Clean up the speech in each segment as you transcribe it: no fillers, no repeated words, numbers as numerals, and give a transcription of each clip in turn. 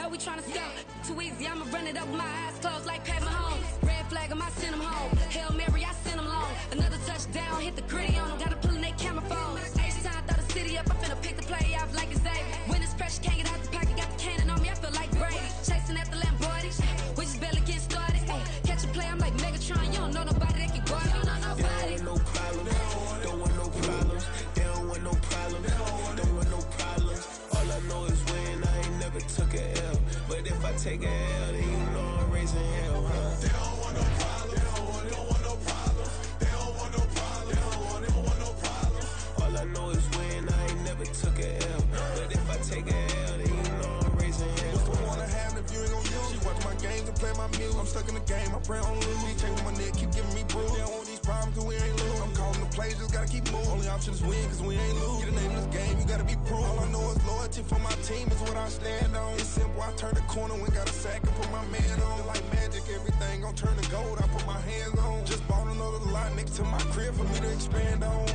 know we tryna scout. Too easy, I'ma run it up with my eyes closed like Pat Mahomes. Red flag, I might send them home. Hail Mary, I send them long. Another touchdown, hit the gritty on them. Gotta pull in they camera phones. H-time, throw the city up. I finna pick the play off like it's Xavier. When it's pressure, can't get out the pocket. Got the cannon on me, I feel like Brady. Chasing after Lamborghini, we just barely get started. Ay, catch a play, I'm like Megatron. You don't know nobody that can guard it. You don't know nobody. They don't want no problems. Don't want no problems. They don't want no problems. Don't want no problems. All I know is win. I ain't never took a L. But if I take a L, then you know I'm raising hell, huh? They don't want no problems. They don't want no problems. They don't want no problems. They don't want no problems. All I know is win. I ain't never took a L. But if I take a L, then you know I'm raising hell. What's the point of having if you ain't gon' use? She watch my games and play my music. I'm stuck in the game. I pray on lose. He changing my neck, keep giving me bruise. They don't want these problems 'cause we ain't lose. I'm calling the plays, just gotta keep moving. Only option is win 'cause we ain't lose. Get the name of this game, you gotta be proof. All I know is loyalty for my team is what I stand on. It's simple, I turn the corner when got a sack and put my man on. Like magic, everything gon' turn to gold. I put my hands on. Just bought another lot next to my crib for me to expand on.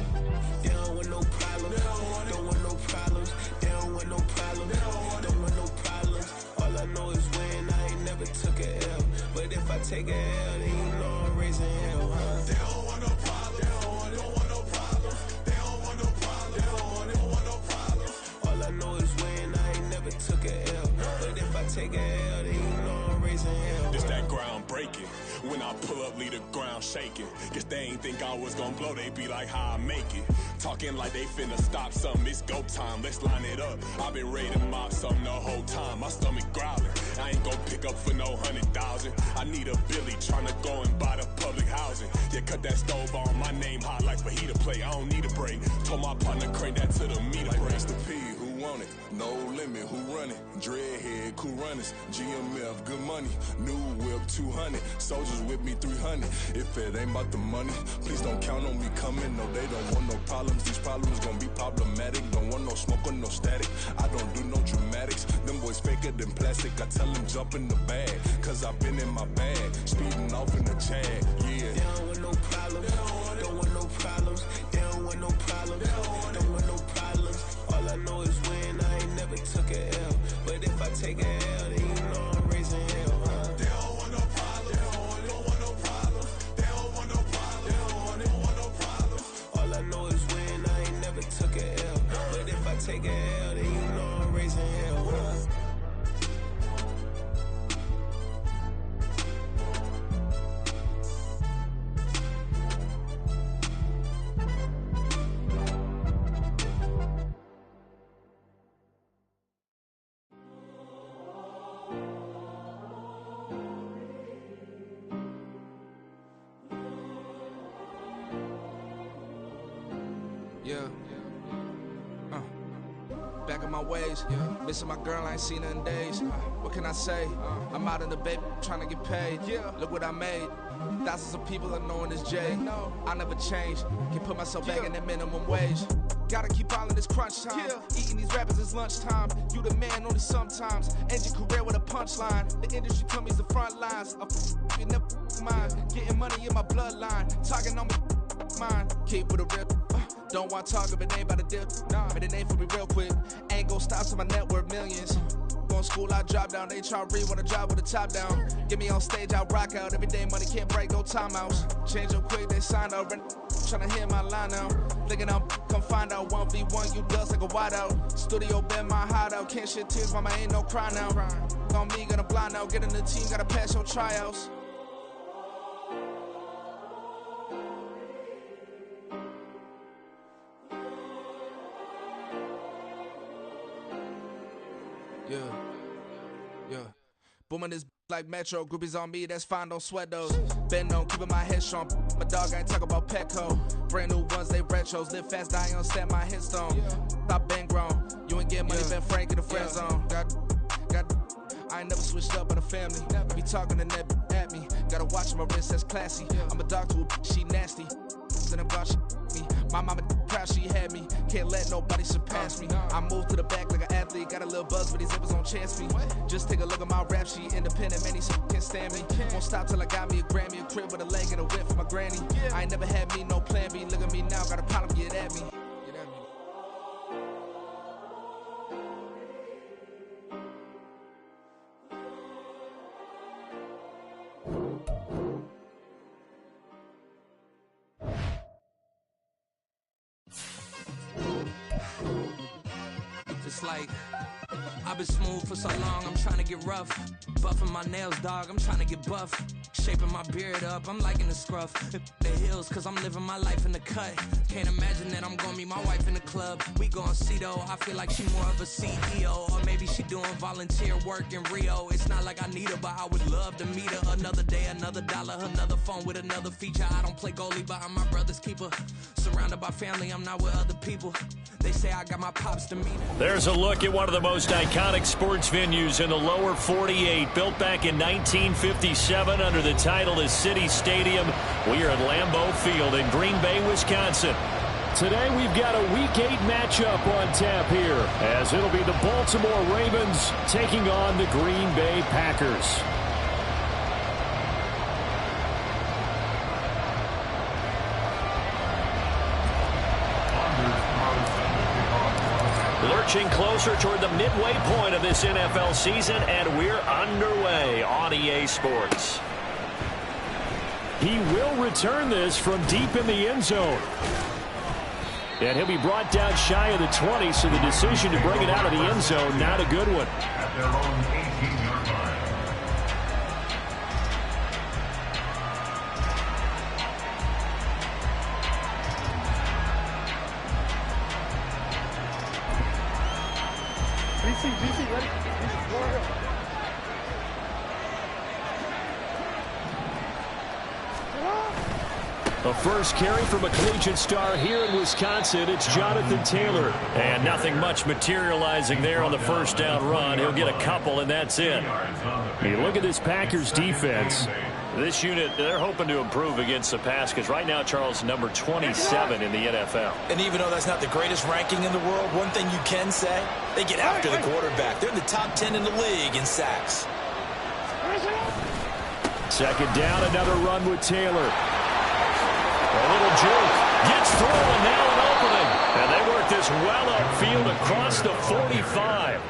They don't want no problems. Don't want no problems. They don't want no problems. Don't want no problems. All I know is win. I ain't never took a L. But if I take a L, then you know I'm raising hell, huh? They don't want no problems. They don't want no problems. They don't want no problems. They don't want no problems. All I know is win. I ain't never took a L. But if I take a L, then you know I'm raising hell. It's that ground breaking. When I pull up, leave the ground shaking. Guess they ain't think I was gonna blow, they be like, how I make it. Talking like they finna stop something, it's go time, let's line it up. I've been ready to mop something the whole time, my stomach growling. I ain't gon' pick up for no 100,000. I need a Billy tryna go and buy the public housing. Yeah, cut that stove on, my name hot like fajita plate. I don't need a break. Told my partner crank that to the meter Like break. Mr. P, who want it? No limit, who run it? Dreadhead, cool runners. GMF, good money. New whip, 200. Soldiers with me, 300. If it ain't about the money, please don't count on me coming. No, they don't want no problems. These problems gon' be problematic. Don't want no smoke or no static. I don't do no dramatics. Them boys faker than plastic. I tell them jump in the bag, 'cause I've been in my bag. Speeding off in the Jag, yeah. They don't want no problems. Don't want no problems. They don't want no problems. Don't want no problems. All I know is win. I ain't never took a L. But if I take a L, then you know I'm raising hell, huh? They don't want no problems. They don't want no problems. They don't want no problems. They don't want no problems. All I know is win. I ain't never took a L. But if I take a L, then you know I'm raising hell, huh? Yeah. Back in my ways, missing my girl, I ain't seen her in days. What can I say? I'm out in the baby, trying to get paid. Look what I made. Thousands of people are knowing this Jay. I never change. Can put myself back in that minimum wage. Gotta keep all in this crunch time. Eating these rappers is lunchtime. You the man only sometimes. End your career with a punchline. The industry told me it's the front lines. You never mine. Getting money in my bloodline. Talking on me, mine. Keep with a real. Don't want to talk if it ain't about a dip. But it ain't for me real quick. Ain't gon' stop till my net worth millions. Going school, I drop down. They try to read when I drive with the top down. Get me on stage, I rock out. Every day money can't break, no timeouts. Change up quick, they sign up. Tryna hear my line now. Thinking I'm come find out 1v1, you dust like a wideout. Studio been my hideout. Can't shed tears, mama ain't no cry now. On me, gonna blind out. Get in the team, gotta pass your tryouts. Yeah. Booming this like Metro, groupies on me, that's fine, don't sweat those. Been on, keeping my head strong. My dog, I ain't talk about Petco. Brand new ones, they retros. Live fast, die on set, my headstone. Stop been grown. You ain't getting money, been Frank in the friend zone. I ain't never switched up on the family. Be talking to that at me. Gotta watch my wrist, that's classy. I'm a dog to a she nasty. Then I'm God, she me. My mama proud she had me. Can't let nobody surpass me. I move to the back like an athlete. Got a little buzz, but these zippers don't chance me. Just take a look at my rap sheet. Independent, man, these can't stand me. Won't stop till I got me a Grammy, a crib with a leg and a whip for my granny. I ain't never had me no plan B. Look at me now, got a problem, get at me. It's like, I've been smooth for so long, I'm trying to get rough. Buffing my nails, dog, I'm trying to get buff. Shaping my beard up, I'm liking the scruff. The hills, cause I'm living my life in the cut. Can't imagine that I'm gonna meet my wife in the club. We gon' see though, I feel like she more of a CEO. Or maybe she doing volunteer work in Rio. It's not like I need her, but I would love to meet her. Another day, another dollar, another phone with another feature. I don't play goalie, but I'm my brother's keeper. Surrounded by family, I'm not with other people. They say I got my pops to meet. There's a look at one of the most iconic sports venues in the lower 48. Built back in 1957 under the title of City Stadium. We are at Lambeau Field in Green Bay, Wisconsin. Today we've got a Week 8 matchup on tap here, as it'll be the Baltimore Ravens taking on the Green Bay Packers. Lurching closer toward the midway point of this NFL season, and we're underway on EA Sports. He will return this from deep in the end zone. And he'll be brought down shy of the 20, so the decision to bring it out of the end zone, not a good one. At their own 18-yard line. DC, ready? A first carry from a collegiate star here in Wisconsin. It's Jonathan Taylor. And nothing much materializing there on the first down run. He'll get a couple, and that's it. Hey, look at this Packers defense. This unit, they're hoping to improve against the pass, because right now, Charles, number 27 in the NFL. And even though that's not the greatest ranking in the world, one thing you can say, they get after the quarterback. They're in the top 10 in the league in sacks. Second down, another run with Taylor. A little juke. Gets through, and now an opening. And they work this well upfield across the 45.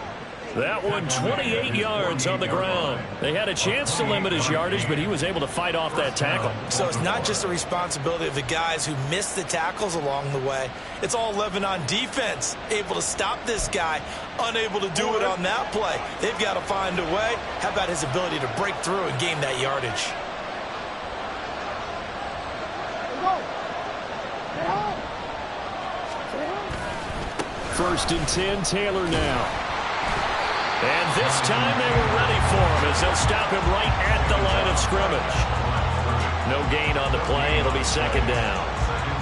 That one 28 yards on the ground. They had a chance to limit his yardage, but he was able to fight off that tackle. So it's not just the responsibility of the guys who missed the tackles along the way. It's all 11 on defense. Able to stop this guy, unable to do it on that play. They've got to find a way. How about his ability to break through and gain that yardage? First and 10, Taylor now. And this time they were ready for him as they'll stop him right at the line of scrimmage. No gain on the play. It'll be second down.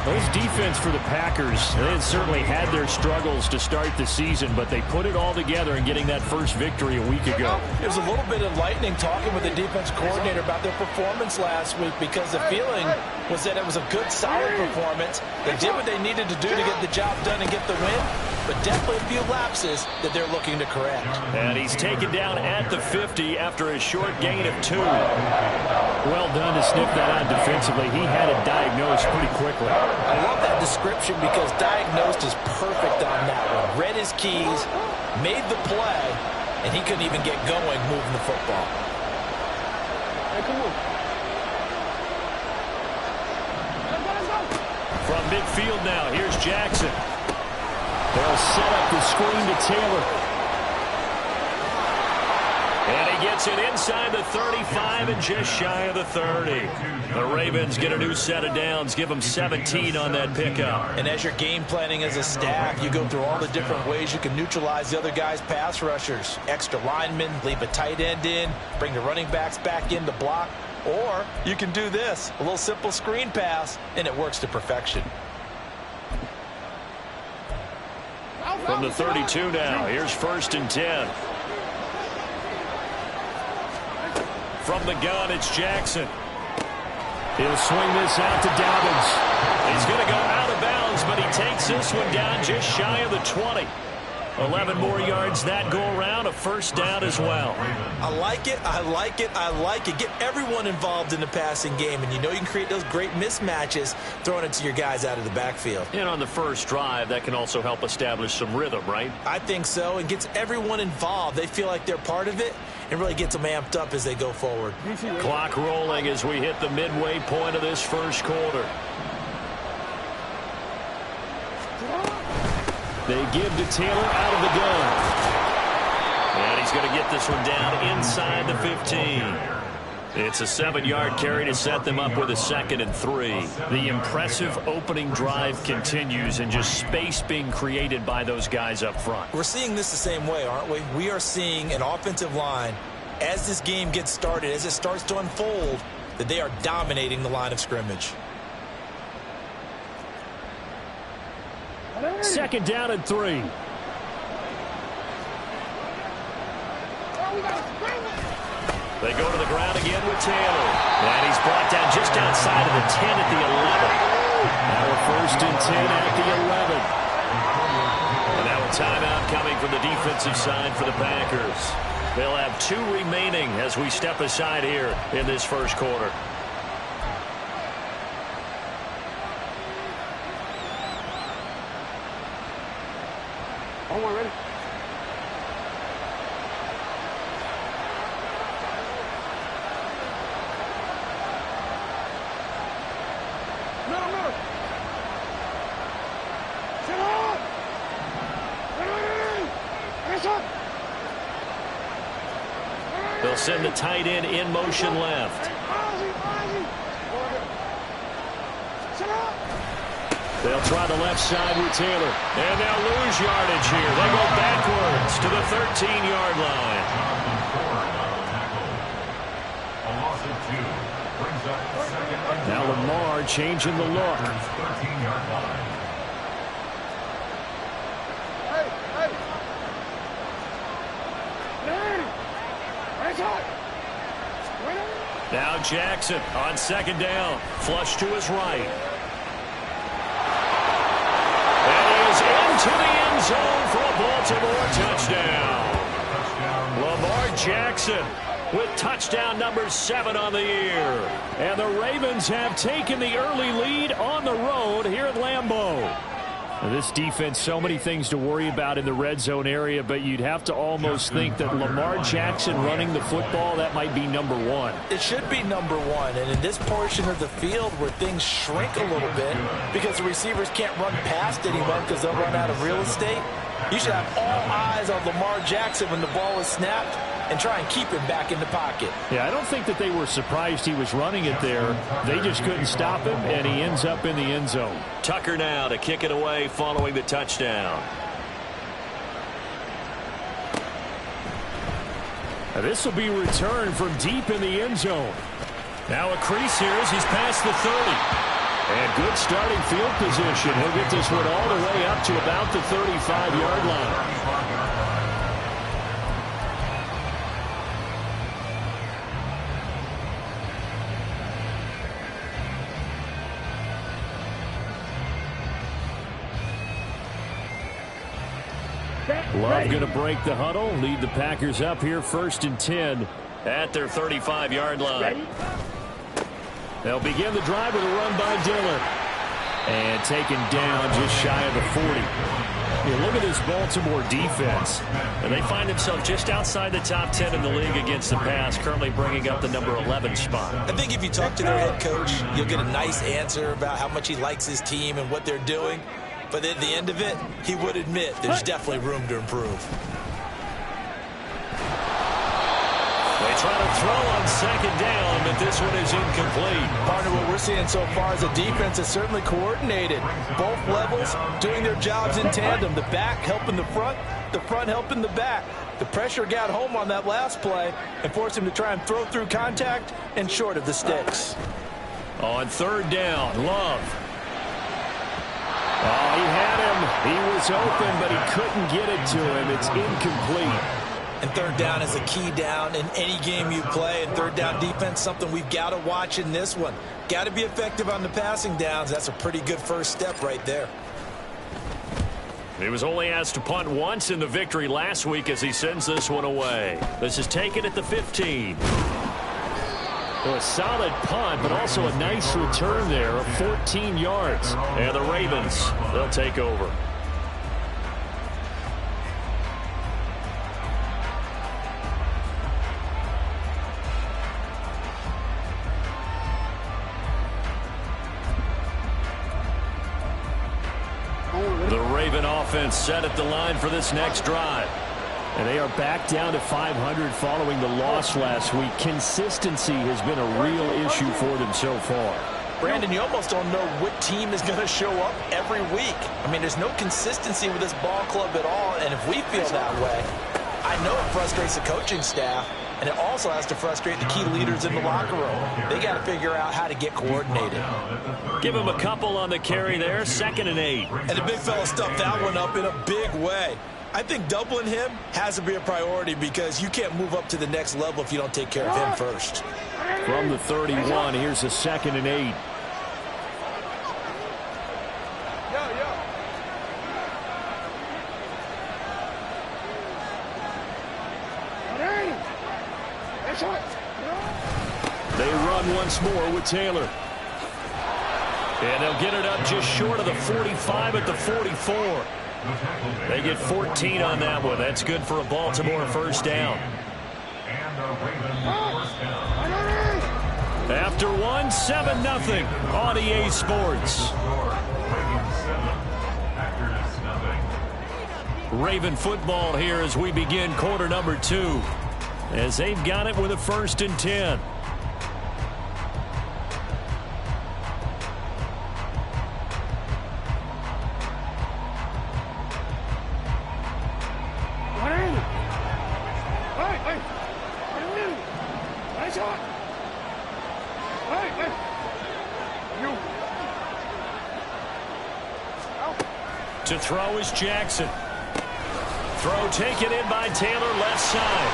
Those defense for the Packers, they had certainly had their struggles to start the season, but they put it all together in getting that first victory a week ago. It was a little bit enlightening talking with the defense coordinator about their performance last week, because the feeling was that it was a good, solid performance. They did what they needed to do to get the job done and get the win, but definitely a few lapses that they're looking to correct. And he's taken down at the 50 after a short gain of 2. Well done to sniff that out defensively. He had it diagnosed pretty quickly. I love that description, because diagnosed is perfect on that one. Read his keys, made the play, and he couldn't even get going moving the football. From midfield now, here's Jackson. They'll set up the screen to Taylor. And he gets it inside the 35 and just shy of the 30. The Ravens get a new set of downs, give them 17 on that pickup. And as you're game planning as a staff, you go through all the different ways you can neutralize the other guy's pass rushers. Extra linemen, leave a tight end in, bring the running backs back in to block. Or you can do this, a little simple screen pass, and it works to perfection. From the 32 now, here's first and 10. From the gun, it's Jackson. He'll swing this out to Dobbins. He's going to go out of bounds, but he takes this one down just shy of the 20. 11 more yards that go around, a first down as well. I like it, I like it, I like it. Get everyone involved in the passing game, and you know you can create those great mismatches throwing it to your guys out of the backfield. And on the first drive, that can also help establish some rhythm, right? I think so, and gets everyone involved. They feel like they're part of it, and really gets them amped up as they go forward. Clock rolling as we hit the midway point of this first quarter. They give to Taylor out of the gun. going to get this one down inside the 15. It's a 7-yard carry to set them up with a 2nd and 3. The impressive opening drive continues, and just space being created by those guys up front. We're seeing this the same way, aren't we? We are seeing an offensive line, as this game gets started, as it starts to unfold, that they are dominating the line of scrimmage. 2nd down and 3. They go to the ground again with Taylor. And he's brought down just outside of the 10 at the 11. Now a 1st and 10 at the 11. And now a timeout coming from the defensive side for the Packers. They'll have 2 remaining as we step aside here in this first quarter. Ready? They'll send the tight end in motion left. They'll try the left side with Taylor. And they'll lose yardage here. They go backwards to the 13-yard line. Now Lamar changing the look. Now Jackson on 2nd down. Flush to his right. And he is into the end zone for a Baltimore touchdown. Lamar Jackson with touchdown number 7 on the year. And the Ravens have taken the early lead on the road here at Lambeau. This defense, so many things to worry about in the red zone area, but you'd have to almost think that Lamar Jackson running the football, that might be number 1. It should be number 1, and in this portion of the field where things shrink a little bit because the receivers can't run past anyone because they'll run out of real estate, you should have all eyes on Lamar Jackson when the ball is snapped and try and keep him back in the pocket. Yeah, I don't think that they were surprised he was running it there. They just couldn't stop him, and he ends up in the end zone. Tucker now to kick it away following the touchdown. Now this will be returned from deep in the end zone. Now a crease here as he's past the 30. And good starting field position. He'll get this one all the way up to about the 35-yard line. Love going to break the huddle, lead the Packers up here 1st and 10 at their 35-yard line. They'll begin the drive with a run by Dillon. And taken down just shy of the 40. You look at this Baltimore defense, and they find themselves just outside the top 10 in the league against the pass, currently bringing up the number 11 spot. I think if you talk to their head coach, you'll get a nice answer about how much he likes his team and what they're doing. But at the end of it, he would admit there's definitely room to improve. They try to throw on 2nd down, but this one is incomplete. Partner, what we're seeing so far is a defense that's certainly coordinated. Both levels doing their jobs in tandem. The back helping the front helping the back. The pressure got home on that last play and forced him to try and throw through contact and short of the sticks. On 3rd down, Love. Oh, he had him. He was open, but he couldn't get it to him. It's incomplete. And 3rd down is a key down in any game you play. And 3rd down defense, something we've got to watch in this one. Got to be effective on the passing downs. That's a pretty good first step right there. He was only asked to punt once in the victory last week as he sends this one away. This is taken at the 15. Well, a solid punt, but also a nice return there of 14 yards. And the Ravens, they'll take over. The Raven offense set at the line for this next drive. And they are back down to 500 following the loss last week. Consistency has been a real issue for them so far. Brandon, you almost don't know what team is going to show up every week. I mean, there's no consistency with this ball club at all, and if we feel that way, I know it frustrates the coaching staff, and it also has to frustrate the key leaders in the locker room. They got to figure out how to get coordinated. Give him a couple on the carry there, 2nd and 8. And the big fella stuffed that one up in a big way. I think doubling him has to be a priority because you can't move up to the next level if you don't take care of him first. From the 31, here's a 2nd and 8. They run once more with Taylor. And they'll get it up just short of the 45 at the 44. They get 14 on that one. That's good for a Baltimore first down. After one, 7-0 on EA Sports. Raven football here as we begin quarter number 2. As they've got it with a 1st and 10. To throw is Jackson. Throw taken in by Taylor, left side.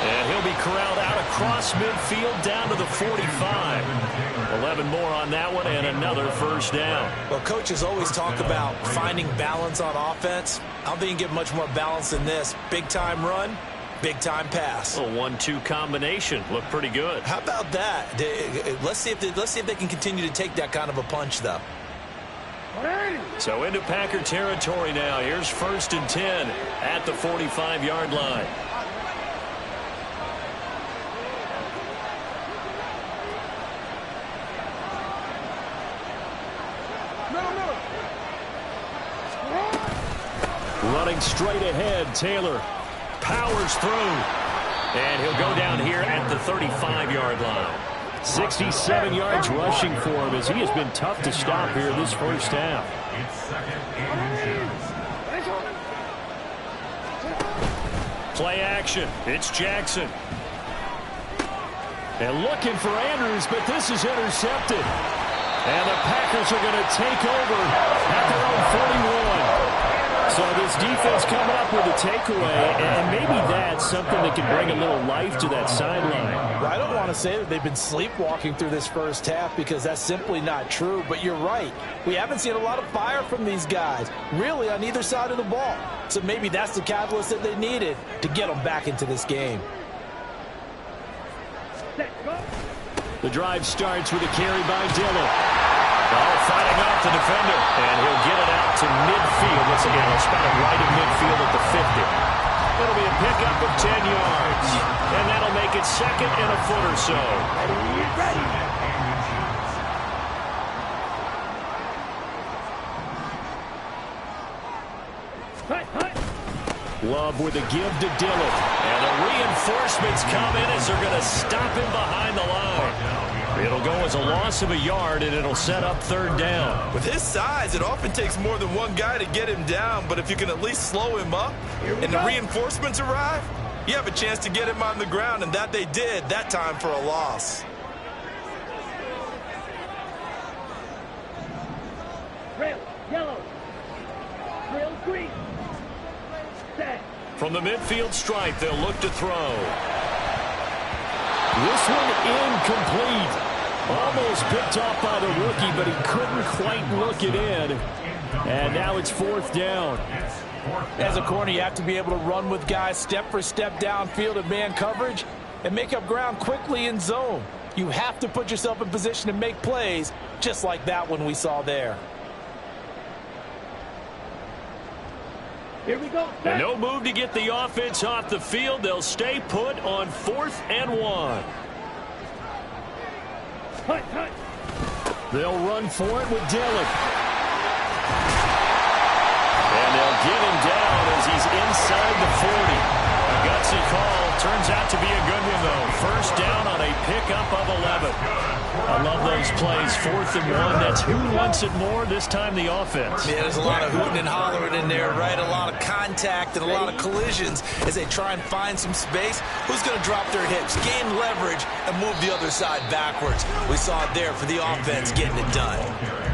And he'll be corralled out across midfield down to the 45. 11 more on that one and another first down. Well, coaches always talk about finding balance on offense. I don't think you can get much more balance than this. Big-time run, big-time pass. A 1-2 combination. Looked pretty good. How about that? Let's see if they can continue to take that kind of a punch, though. So into Packer territory now. Here's 1st and 10 at the 45-yard line. Running straight ahead, Taylor powers through. And he'll go down here at the 35-yard line. 67 yards rushing for him as he has been tough to stop here this first half. Play action. It's Jackson. And looking for Andrews, but this is intercepted. And the Packers are going to take over at their own 41. So this defense coming up with a takeaway, and maybe that's something that can bring a little life to that sideline. Well, I don't want to say that they've been sleepwalking through this first half because that's simply not true, but you're right. We haven't seen a lot of fire from these guys, really on either side of the ball. So maybe that's the catalyst that they needed to get them back into this game. The drive starts with a carry by Dillon. Fighting off the defender, and he'll get it out to midfield. Once again, he'll spot it right in midfield at the 50. It'll be a pickup of 10 yards, and that'll make it 2nd and a foot or so. Love with a give to Dillon, and the reinforcements come in as they're going to stop him behind the line. It'll go as a loss of a yard, and it'll set up 3rd down. With his size, it often takes more than one guy to get him down, but if you can at least slow him up and the reinforcements arrive, you have a chance to get him on the ground, and that they did that time for a loss. Red, yellow, trail green. Set. From the midfield stripe, they'll look to throw. This one incomplete. Almost picked off by the rookie, but he couldn't quite look it in. And now it's 4th down. As a corner, you have to be able to run with guys step for step downfield in man coverage and make up ground quickly in zone. You have to put yourself in position to make plays, just like that one we saw there. Here we go. And no move to get the offense off the field. They'll stay put on 4th and 1. They'll run for it with Dillon. And they'll get him down as he's inside the 40. Emergency call. Turns out to be a good one, though. First down on a pickup of 11. I love those plays. 4th and 1. That's who wants it more, this time the offense. Yeah, there's a lot of hooting and hollering in there, right? A lot of contact and a lot of collisions as they try and find some space. Who's going to drop their hips, gain leverage, and move the other side backwards? We saw it there for the offense getting it done.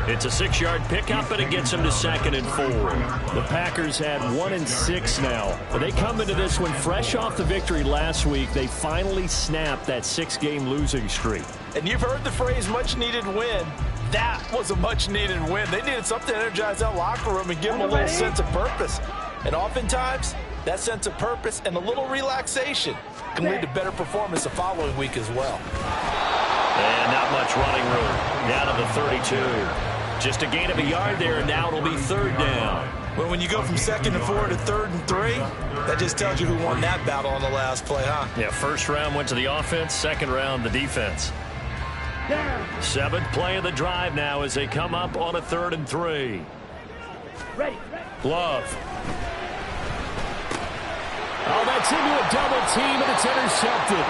It's a 6-yard pickup, and it gets them to 2nd and 4. The Packers had 1 and 6 now. But they come into this one fresh off the victory last week. They finally snapped that 6-game losing streak. And you've heard the phrase much-needed win. That was a much-needed win. They needed something to energize that locker room and give them a little sense of purpose. And oftentimes, that sense of purpose and a little relaxation can lead to better performance the following week as well. And not much running room. Down to the 32. Just a gain of a yard there, and now it'll be 3rd down. Well, when you go from 2nd and 4 to 3rd and 3, that just tells you who won that battle on the last play, huh? Yeah, 1st round went to the offense, 2nd round the defense. 7th play of the drive now as they come up on a 3rd and 3. Ready. Love. Oh, that's into a double team, and it's intercepted.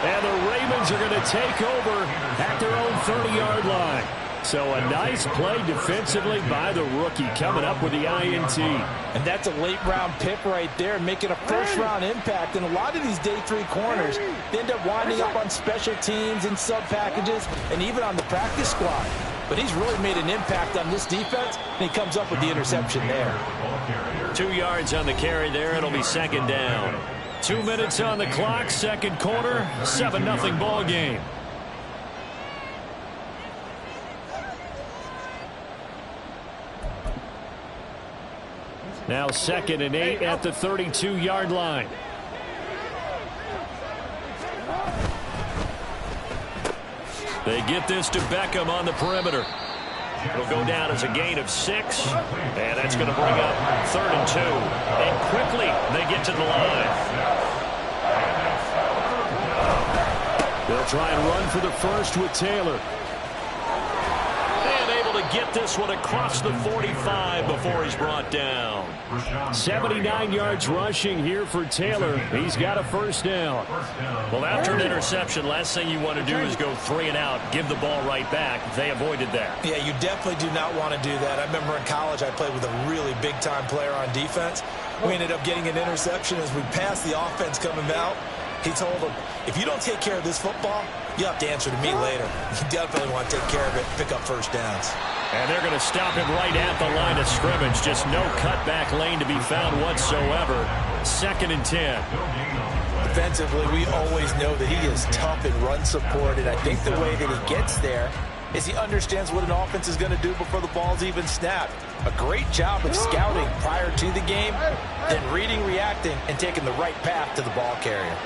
And the Ravens are going to take over at their own 30-yard line. So a nice play defensively by the rookie coming up with the INT. And that's a late-round pick right there, making a first-round impact. And a lot of these day 3 corners, they end up winding up on special teams and sub-packages and even on the practice squad. But he's really made an impact on this defense, and he comes up with the interception there. 2 yards on the carry there. It'll be 2nd down. 2 minutes on the clock, 2nd quarter, 7-0 ball game. Now 2nd and 8 at the 32-yard line. They get this to Beckham on the perimeter. It'll go down as a gain of 6, and that's going to bring up 3rd and 2. And quickly they get to the line. They'll try and run for the first with Taylor. And able to get this one across the 45 before he's brought down. 79 yards rushing here for Taylor. He's got a 1st down. Well, after an interception, last thing you want to do is go 3 and out, give the ball right back. They avoided that. Yeah, you definitely do not want to do that. I remember in college I played with a really big-time player on defense. We ended up getting an interception as we passed the offense coming out. He told him, if you don't take care of this football, you have to answer to me later. You definitely want to take care of it, pick up 1st downs. And they're going to stop him right at the line of scrimmage. Just no cutback lane to be found whatsoever. 2nd and 10. Defensively, we always know that he is tough in run support, and I think the way that he gets there is he understands what an offense is going to do before the ball's even snapped. A great job of scouting prior to the game, then reading, reacting, and taking the right path to the ball carrier.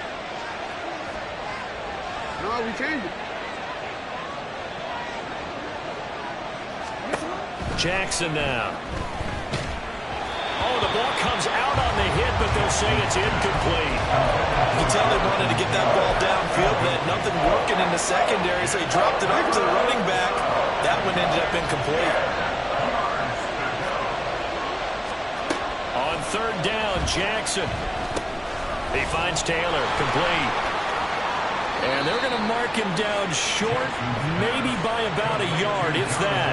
No, we changed it. Jackson now. Oh, the ball comes out on the hit, but they'll say it's incomplete. You can tell they wanted to get that ball downfield. They had nothing working in the secondary, so he dropped it up to the running back. That one ended up incomplete. On 3rd down, Jackson. He finds Taylor, complete. And they're going to mark him down short, maybe by about a yard, if that.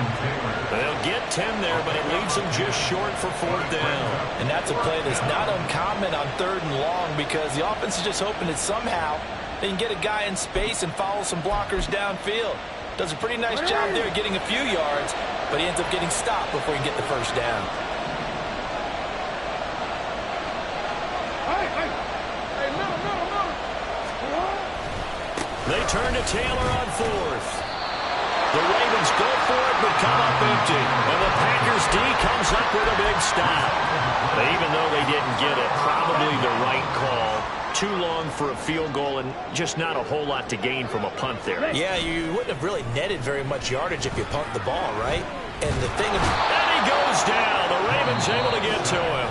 They'll get 10 there, but it leaves them just short for 4th down. And that's a play that's not uncommon on 3rd and long because the offense is just hoping that somehow they can get a guy in space and follow some blockers downfield. Does a pretty nice job there getting a few yards, but he ends up getting stopped before he can get the 1st down. They turn to Taylor on 4th. The Ravens go for it, but come up empty. And the Packers D comes up with a big stop. Even though they didn't get it, probably the right call. Too long for a field goal and just not a whole lot to gain from a punt there. Yeah, you wouldn't have really netted very much yardage if you punt the ball, right? And the thing is... And he goes down. The Ravens able to get to him.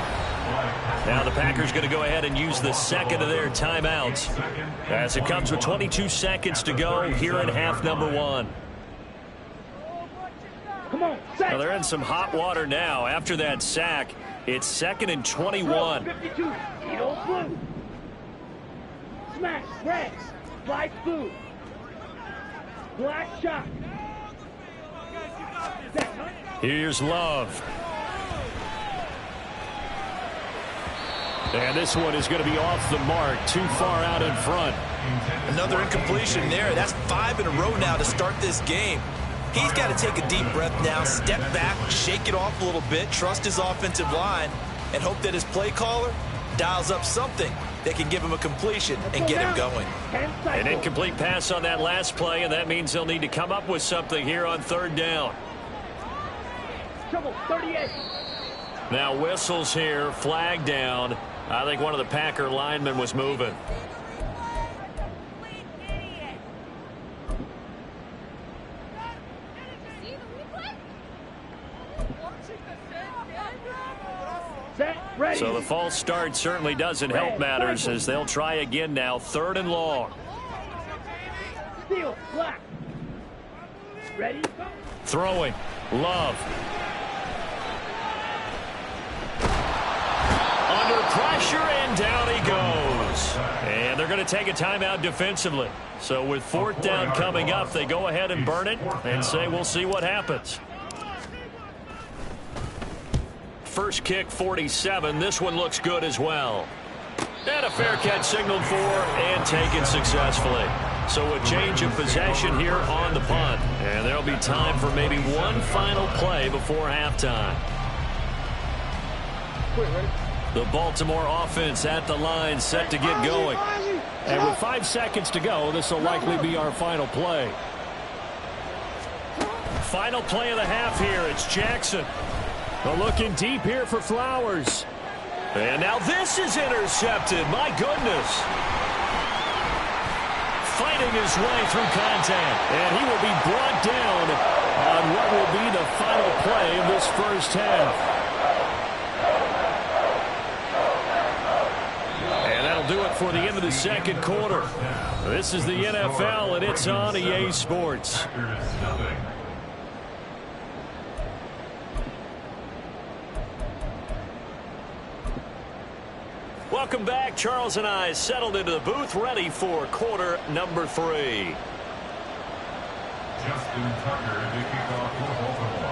Now the Packers going to go ahead and use the 2nd of their timeouts as it comes with 22 seconds to go here in half number 1. Come on, Well, they're in some hot water now. After that sack, it's 2nd and 21. 52. Smash, red, fly food, black shot. Here's Love. And this one is going to be off the mark, too far out in front. Another incompletion there. That's 5 in a row now to start this game. He's got to take a deep breath now, step back, shake it off a little bit, trust his offensive line, and hope that his play caller dials up something that can give him a completion and get him going. An incomplete pass on that last play, and that means they'll need to come up with something here on 3rd down. Trouble, 38. Now whistles here, flag down. I think one of the Packer linemen was moving. So the false start certainly doesn't help matters as they'll try again now. 3rd and long. Steal, black. Ready? Throwing. Love. Under pressure, and down he goes. And they're going to take a timeout defensively. So with 4th down coming up, they go ahead and burn it and say we'll see what happens. First kick, 47. This one looks good as well. And a fair catch signaled for and taken successfully. So a change of possession here on the punt. And there'll be time for maybe one final play before halftime. The Baltimore offense at the line set to get going. And with 5 seconds to go, this will likely be our final play. Final play of the half here. It's Jackson. Looking deep here for Flowers. And now this is intercepted. My goodness. Fighting his way through contact. And he will be brought down on what will be the final play of this first half. And that'll do it for the end of the second quarter. This is the NFL, and it's on EA Sports. Welcome back. Charles and I settled into the booth, ready for quarter number 3.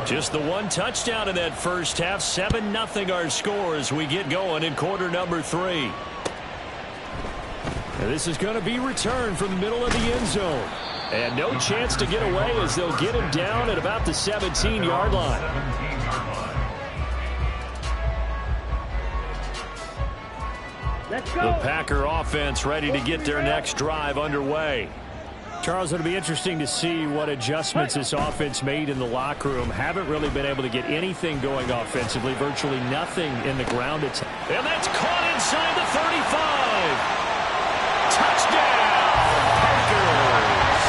Just the one touchdown in that first half. 7-0 our score as we get going in quarter number 3. And this is going to be returned from the middle of the end zone. And no chance to get away as they'll get him down at about the 17-yard line. The Packer offense ready to get their next drive underway. Charles, it'll be interesting to see what adjustments this offense made in the locker room. Haven't really been able to get anything going offensively. Virtually nothing in the ground attack. And that's caught inside the 35. Touchdown, Packers.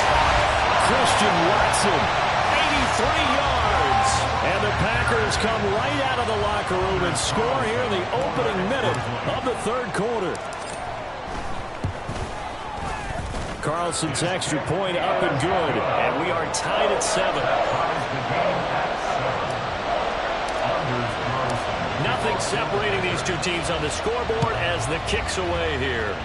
Christian Watson, 83 yards. And the Packers come right out of the locker room and score here in the opening minute of the 3rd quarter. Carlson's extra point up and good. And we are tied at 7. Nothing separating these two teams on the scoreboard as the kick's away here.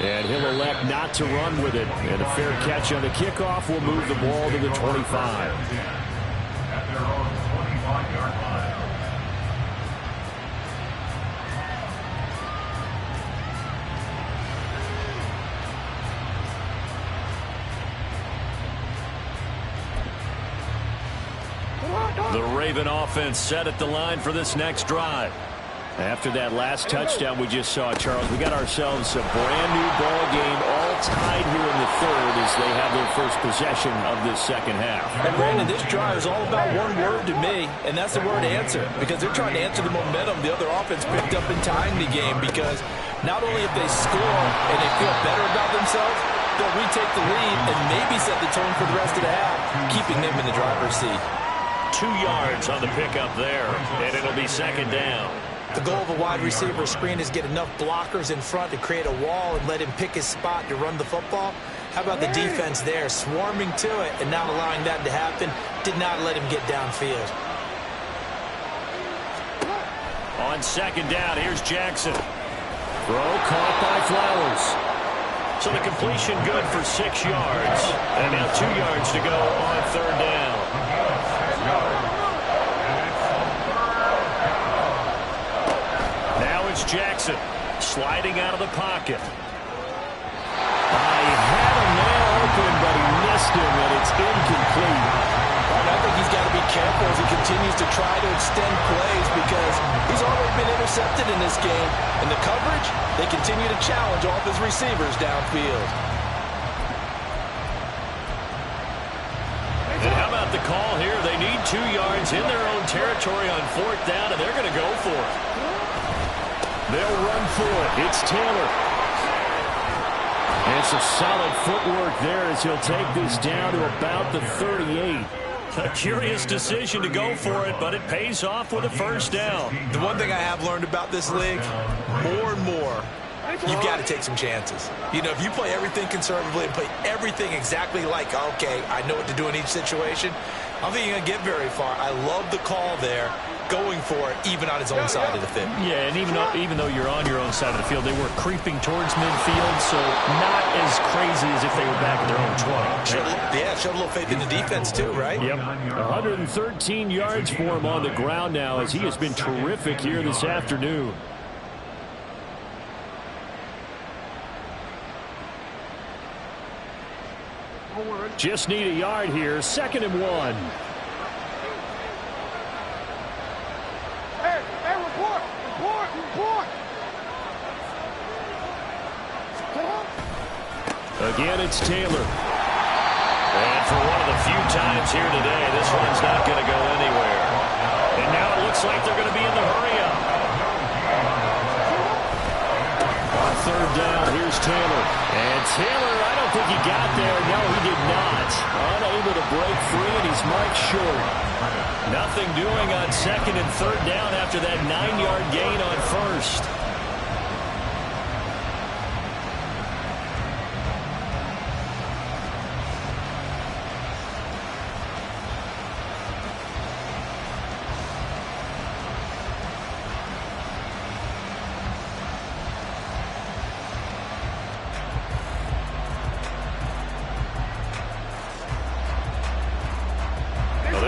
And he'll elect not to run with it. And a fair catch on the kickoff will move the ball to the 25. The Raven offense set at the line for this next drive. After that last touchdown we just saw, Charles, we got ourselves a brand new ball game, all tied here in the 3rd as they have their first possession of this second half. And Brandon, this drive is all about one word to me, and that's the word answer, because they're trying to answer the momentum the other offense picked up in tying the game, because not only if they score and they feel better about themselves, they'll retake the lead and maybe set the tone for the rest of the half, keeping them in the driver's seat. 2 yards on the pickup there, and it'll be second down. The goal of a wide receiver screen is get enough blockers in front to create a wall and let him pick his spot to run the football. How about the defense there, swarming to it and not allowing that to happen, did not let him get downfield. On second down, here's Jackson. Throw caught by Flowers. So the completion good for 6 yards. And now 2 yards to go on third down. Now it's Jackson sliding out of the pocket. I had a man open, but he missed him, and it's incomplete. And I think he's got to be careful as he continues to try to extend plays because he's already been intercepted in this game. And the coverage, they continue to challenge all of his receivers downfield. And how about the call here? They need 2 yards in their own territory on fourth down, and they're going to go for it. They'll run for it. It's Taylor. And some solid footwork there as he'll take this down to about the 38. A curious decision to go for it, but it pays off with a first down. The one thing I have learned about this league, more and more, you've got to take some chances. You know, if you play everything conservatively and play everything exactly like, okay, I know what to do in each situation, I don't think you're going to get very far. I love the call there, going for it, even on his own side of the field. Yeah, and even though you're on your own side of the field, they were creeping towards midfield, so not as crazy as if they were back at their own 20. Showed a little faith in the defense too, right? Yep. 113 yards for him on the ground now as he has been terrific here this afternoon. Just need a yard here. 2nd and 1. Hey, report! Again, it's Taylor. And for one of the few times here today, this one's not going to go anywhere. And now it looks like they're going to be in the hurry-up. On third down, here's Taylor. And Taylor, I don't think he got there. No, he did not. Unable to break free, and he's marked short. Nothing doing on 2nd and 3rd down after that 9-yard gain on 1st.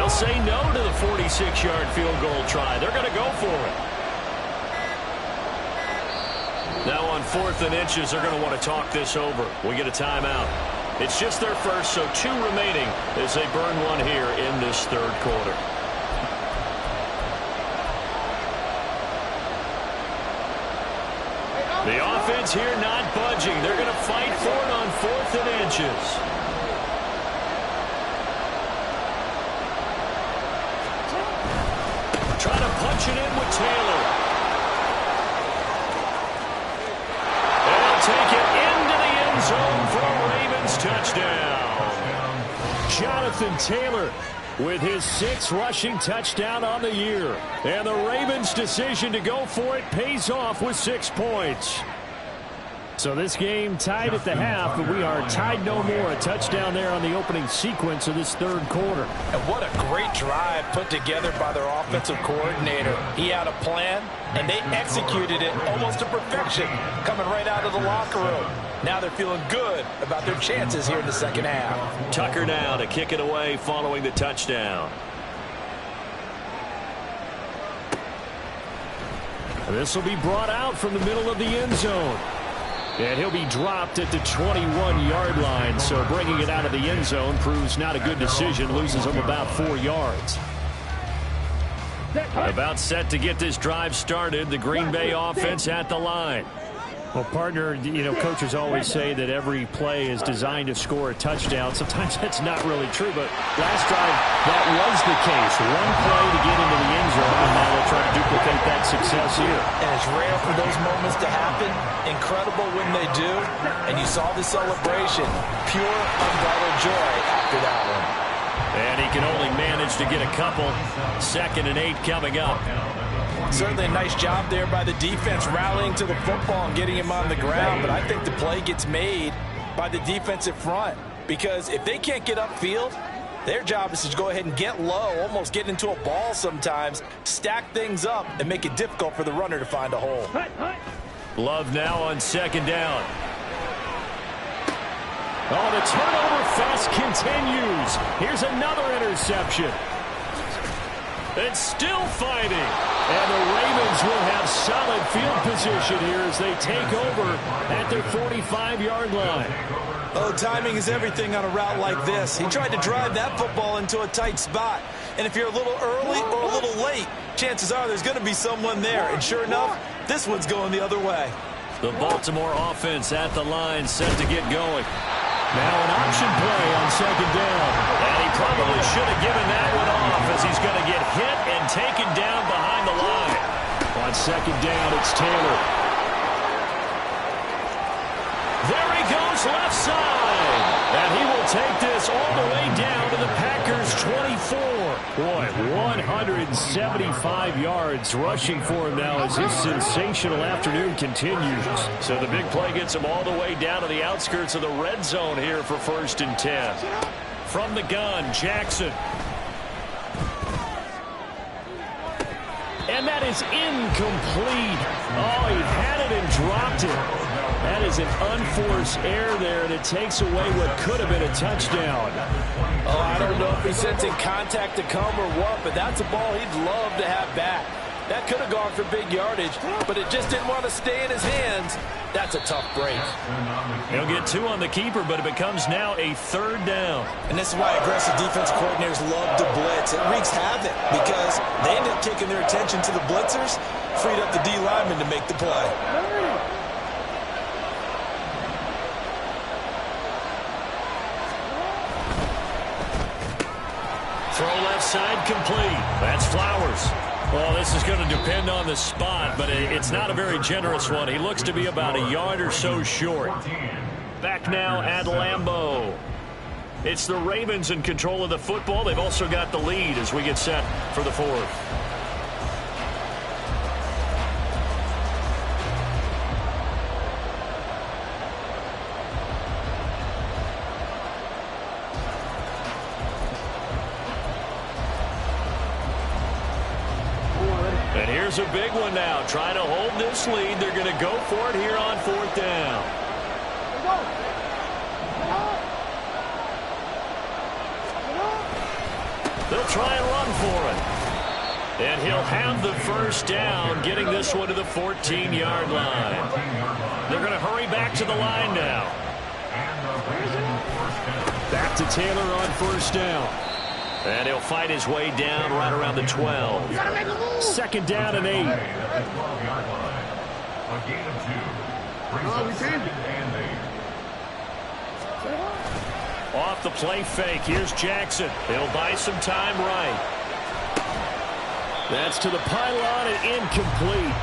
Say no to the 46-yard field goal try. They're going to go for it. Now on 4th and inches, they're going to want to talk this over. We get a timeout. It's just their first, so 2 remaining as they burn one here in this 3rd quarter. The offense here not budging. They're going to fight for it on 4th and inches. Trying to punch it in with Taylor. And he'll take it into the end zone for a Ravens touchdown. Jonathan Taylor with his 6th rushing touchdown on the year. And the Ravens' decision to go for it pays off with 6 points. So this game tied at the half, but we are tied no more. A touchdown there on the opening sequence of this 3rd quarter. And what a great drive put together by their offensive coordinator. He had a plan, and they executed it almost to perfection, coming right out of the locker room. Now they're feeling good about their chances here in the 2nd half. Tucker now to kick it away following the touchdown. This will be brought out from the middle of the end zone. And he'll be dropped at the 21-yard line, so bringing it out of the end zone proves not a good decision, loses him about 4 yards. About set to get this drive started, the Green Bay offense at the line. Well, partner, you know, coaches always say that every play is designed to score a touchdown. Sometimes that's not really true, but last drive, that was the case. One play to get into the end zone, and now they'll try to duplicate that success here. And it's rare for those moments to happen. Incredible when they do. And you saw the celebration. Pure, unbridled joy after that one. And he can only manage to get a couple. 2nd and 8 coming up. Certainly a nice job there by the defense rallying to the football and getting him on the ground, but I think the play gets made by the defensive front because if they can't get upfield, their job is to go ahead and get low, almost get into a ball sometimes, stack things up, and make it difficult for the runner to find a hole. Love now on second down. Oh, the turnover fest continues. Here's another interception. It's still fighting. And the Ravens will have solid field position here as they take over at their 45-yard line. Oh, timing is everything on a route like this. He tried to drive that football into a tight spot. And if you're a little early or a little late, chances are there's going to be someone there. And sure enough, this one's going the other way. The Baltimore offense at the line set to get going. Now an option play on second down. And he probably should have given that one off as he's going to get hit and taken down behind the line. On second down, it's Taylor. There he goes left side. And he will take this all the way down to the Packers' 24. Boy, 175 yards rushing for him now as his sensational afternoon continues. So the big play gets him all the way down to the outskirts of the red zone here for 1st and 10. From the gun, Jackson. And that is incomplete. Oh, he had it and dropped it. That is an unforced error there, and it takes away what could have been a touchdown. Oh, I don't know if he's sensing contact to come or what, but that's a ball he'd love to have back. That could have gone for big yardage, but it just didn't want to stay in his hands. That's a tough break. He'll get 2 on the keeper, but it becomes now a 3rd down. And this is why aggressive defense coordinators love to blitz. It wreaks havoc because they end up taking their attention to the blitzers, freed up the D lineman to make the play. Throw left side complete. That's Flowers. Well, this is going to depend on the spot, but it's not a very generous one. He looks to be about a yard or so short. Back now at Lambeau. It's the Ravens in control of the football. They've also got the lead as we get set for the 4th. And here's a big one now. Trying to hold this lead. They're going to go for it here on 4th down. They'll try and run for it. And he'll have the 1st down, getting this one to the 14-yard line. They're going to hurry back to the line now. Back to Taylor on 1st down. And he'll fight his way down right around the 12. 2nd down and 8. A gain of 2. Off the play fake. Here's Jackson. He'll buy some time right. That's to the pylon and incomplete.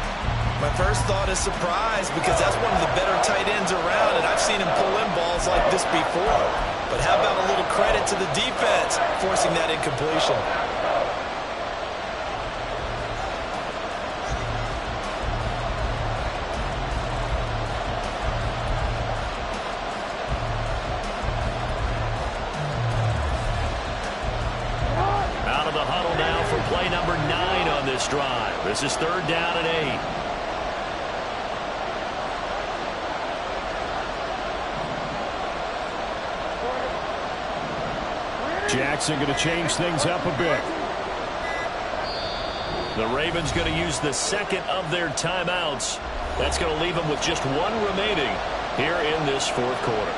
My first thought is surprise because that's one of the better tight ends around, and I've seen him pull in balls like this before. But how about a little credit to the defense forcing that incompletion? Out of the huddle now for play number 9 on this drive. This is 3rd down and 8. Jackson going to change things up a bit. The Ravens going to use the 2nd of their timeouts. That's going to leave them with just 1 remaining here in this 4th quarter.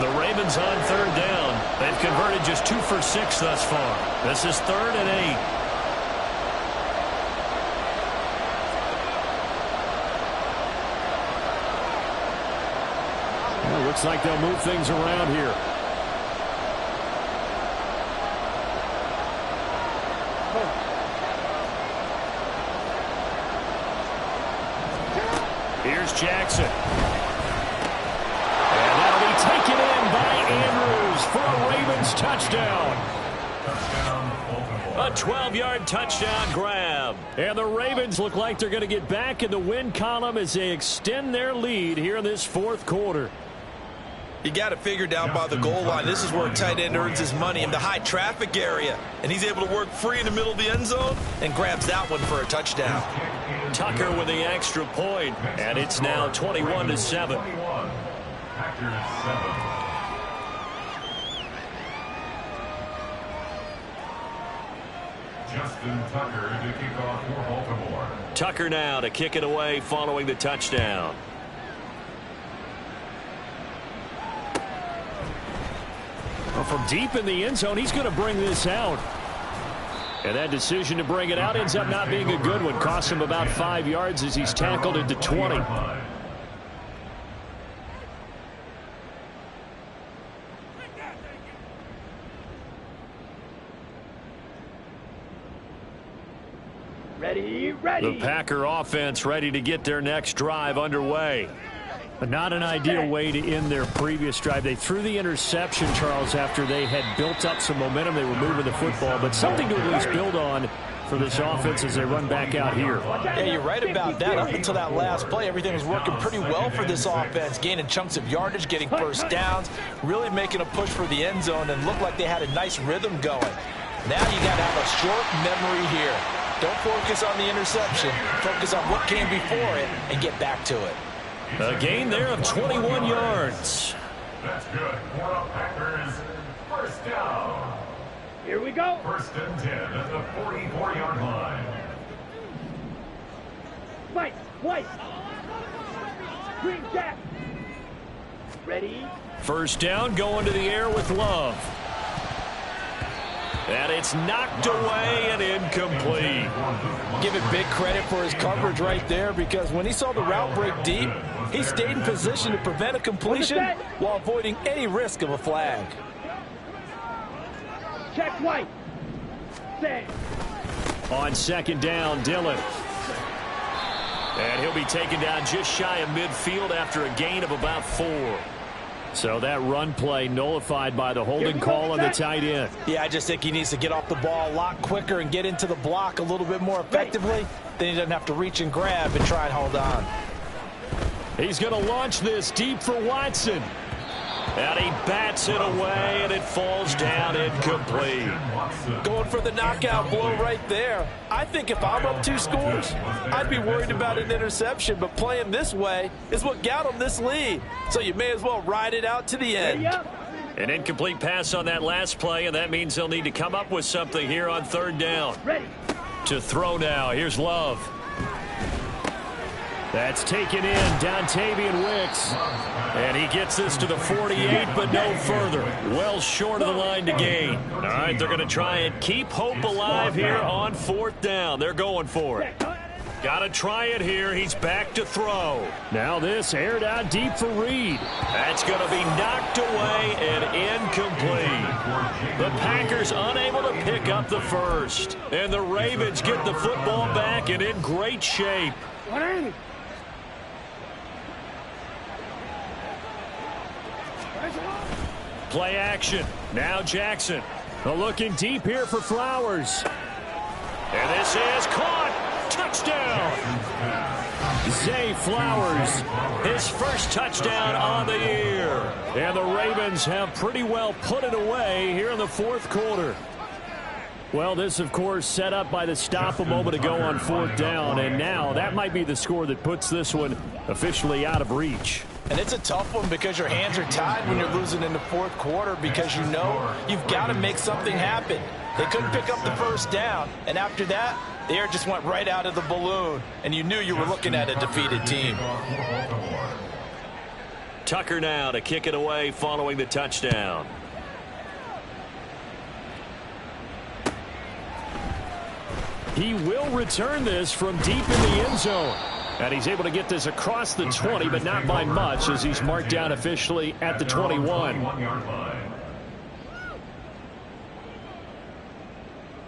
The Ravens on 3rd down. They've converted just 2 for 6 thus far. This is 3rd and 8. Well, looks like they'll move things around here. Here's Jackson. And that'll be taken in by Andrews for a Ravens touchdown. A 12-yard touchdown grab. And the Ravens look like they're going to get back in the win column as they extend their lead here in this 4th quarter. You got it figured out by the goal line. This is where a tight end earns his money in the high traffic area. And he's able to work free in the middle of the end zone and grabs that one for a touchdown. Tucker with the extra point, and it's now 21-7. Packers 7. Justin Tucker to kick off for Baltimore. Tucker now to kick it away following the touchdown. Well, from deep in the end zone, he's going to bring this out. And that decision to bring it out ends up not being a good one. Costs him about 5 yards as he's tackled into 20. Ready. The Packer offense ready to get their next drive underway. But not an ideal way to end their previous drive. They threw the interception, Charles, after they had built up some momentum. They were moving the football, but something to at least build on for this offense as they run back out here. Yeah, you're right about that. Up until that last play, everything was working pretty well for this offense, gaining chunks of yardage, getting first downs, really making a push for the end zone, and looked like they had a nice rhythm going. Now you got to have a short memory here. Don't focus on the interception. Focus on what came before it and get back to it. A gain there of 21 yards. That's good. For the Packers, first down. Here we go. First and 10 at the 44-yard line. Mike, White. Green Jack. Ready. First down, going to the air with Love. And it's knocked away and incomplete. Give it big credit for his coverage right there, because when he saw the route break deep, he stayed in position to prevent a completion while avoiding any risk of a flag. Check White. Set. On second down, Dillon. And he'll be taken down just shy of midfield after a gain of about 4. So that run play nullified by the holding call on the tight end. Yeah, I just think he needs to get off the ball a lot quicker and get into the block a little bit more effectively. Then he doesn't have to reach and grab and try and hold on. He's going to launch this deep for Watson. And he bats it away, and it falls down incomplete. Going for the knockout blow right there. I think if I'm up 2 scores, I'd be worried about an interception, but playing this way is what got him this lead. So you may as well ride it out to the end. An incomplete pass on that last play, and that means they'll need to come up with something here on third down. Ready. To throw now, here's Love. That's taken in, Dontavian Wicks. And he gets this to the 48, but no further. Well short of the line to gain. All right, they're going to try and keep hope alive here on fourth down. They're going for it. Got to try it here. He's back to throw. Now this aired out deep for Reed. That's going to be knocked away and incomplete. The Packers unable to pick up the first. And the Ravens get the football back and in great shape. Play action. Now Jackson. Looking deep here for Flowers. And this is caught. Touchdown. Zay Flowers. His first touchdown on the year. And the Ravens have pretty well put it away here in the fourth quarter. Well, this, of course, set up by the stop a moment ago on fourth down. And now that might be the score that puts this one officially out of reach. And it's a tough one because your hands are tied when you're losing in the fourth quarter, because you know you've got to make something happen. They couldn't pick up the first down, and after that, the air just went right out of the balloon, and you knew you were looking at a defeated team. Tucker now to kick it away following the touchdown. He will return this from deep in the end zone. And he's able to get this across the 20, but not by much, as he's marked down officially at the 21.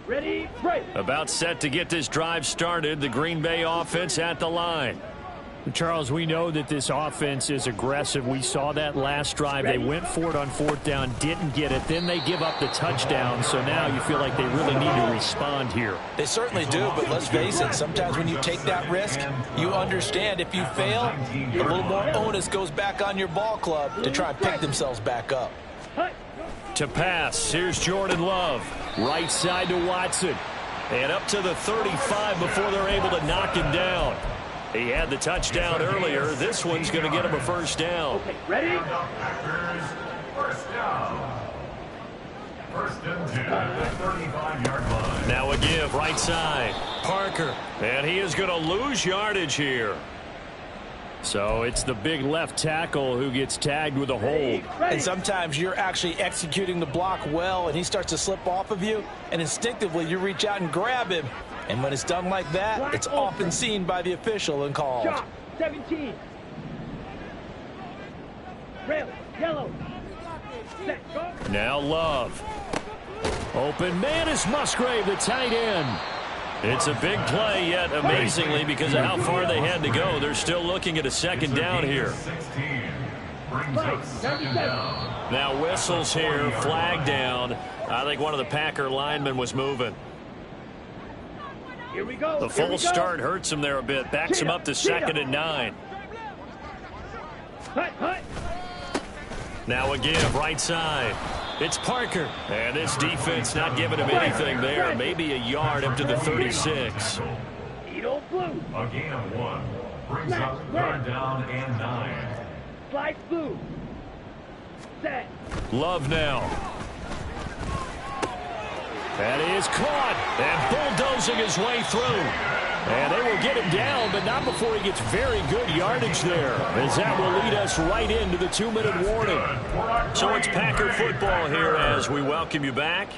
Ready, break. About set to get this drive started. The Green Bay offense at the line. Charles, we know that this offense is aggressive. We saw that last drive. They went for it on fourth down, didn't get it. Then they give up the touchdown. So now you feel like they really need to respond here. They certainly do, but let's face it, sometimes when you take that risk, you understand if you fail, a little more onus goes back on your ball club to try and pick themselves back up. To pass, here's Jordan Love. Right side to Watson. And up to the 35 before they're able to knock him down. He had the touchdown earlier. This one's going to get him a first down. Okay, ready? First down. First and 10 at the 35-yard line. Now a give right side. Parker. And he is going to lose yardage here. So it's the big left tackle who gets tagged with a hold. And sometimes you're actually executing the block well, and he starts to slip off of you, and instinctively you reach out and grab him. And when it's done like that, it's often seen by the official and called. Shot, 17. Rail, yellow. Set, go. Now Love. Open man is Musgrave, the tight end. It's a big play, yet amazingly, because of how far they had to go, they're still looking at a second down here. 16. Brings up second down. Now whistles here, flag down. I think one of the Packer linemen was moving. Here we go. The full start hurts him there a bit. Backs him up to 2nd and 9. Hut, hut. Now a give right side. It's Parker. And this defense not giving him anything there. Maybe a yard up to the 36. Edo blue. A gain of 1. Brings up 3rd down and 9. Slide blue. Set. Love now. And he is caught and bulldozing his way through. And they will get him down, but not before he gets very good yardage there, as that will lead us right into the 2-minute warning. So it's Packer football here as we welcome you back.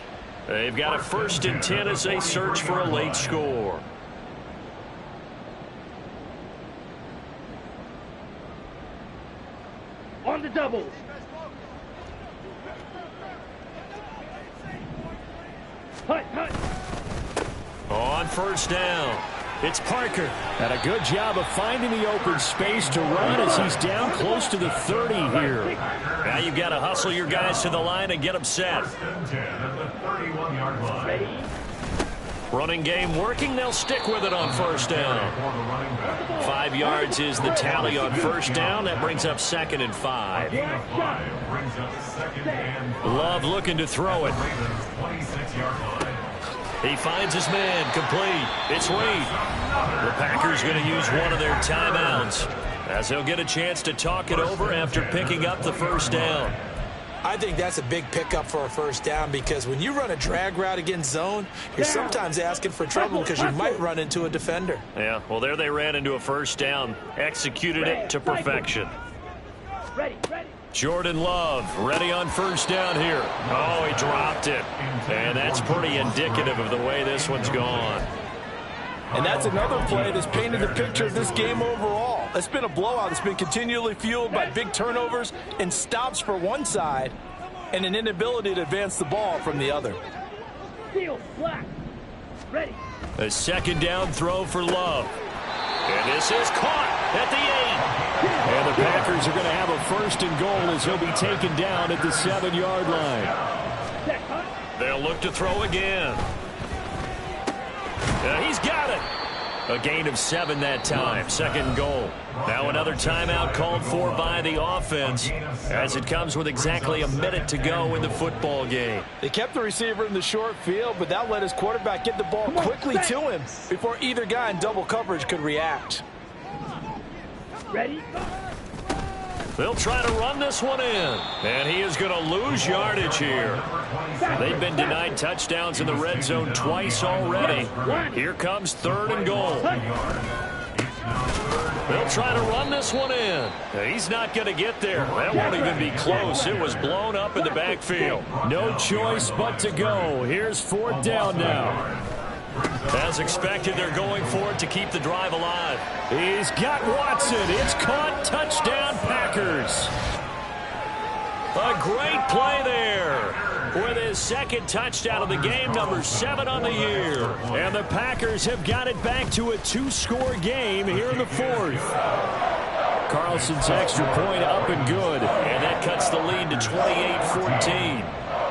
They've got a 1st and 10 as they search for a late score. On the doubles. Hut, hut. On 1st down, it's Parker. And a good job of finding the open space to run as he's down close to the 30 here. Now you've got to hustle your guys to the line and get them set. 1st and 10 at the 31-yard line. Ready. Running game working. They'll stick with it on 1st down. 5 yards is the tally on 1st down. That brings up 2nd and 5. Gain of 5 brings up 2nd and 5. Love looking to throw it. Ravens 26-yard line. He finds his man, complete. It's Reed. The Packers going to use one of their timeouts as they'll get a chance to talk it over after picking up the 1st down. I think that's a big pickup for a 1st down, because when you run a drag route against zone, you're sometimes asking for trouble because you might run into a defender. Yeah, well, there they ran into a 1st down, executed it to perfection. Ready, ready. Jordan Love ready on 1st down here. Oh, he dropped it. And that's pretty indicative of the way this one's gone. And that's another play that's painted the picture of this game overall. It's been a blowout. It's been continually fueled by big turnovers and stops for one side and an inability to advance the ball from the other. Steel, black. Ready. A 2nd down throw for Love. And this is caught at the 8. And the Packers are going to have a 1st and goal as he'll be taken down at the 7-yard line. They'll look to throw again. He's got it. A gain of 7 that time. 2nd goal. Now another timeout called for by the offense as it comes with exactly a minute to go in the football game. They kept the receiver in the short field, but that let his quarterback get the ball quickly to him before either guy in double coverage could react. Ready. They'll try to run this one in. And he is going to lose yardage here. They've been denied touchdowns in the red zone twice already. Here comes 3rd and goal. They'll try to run this one in. He's not going to get there. That won't even be close. It was blown up in the backfield. No choice but to go. Here's 4th down now. As expected, they're going for it to keep the drive alive. He's got Watson. It's caught. Touchdown, Packers. A great play there with his 2nd touchdown of the game, number 7 on the year. And the Packers have got it back to a 2-score game here in the 4th. Carlson's extra point up and good. And that cuts the lead to 28-14.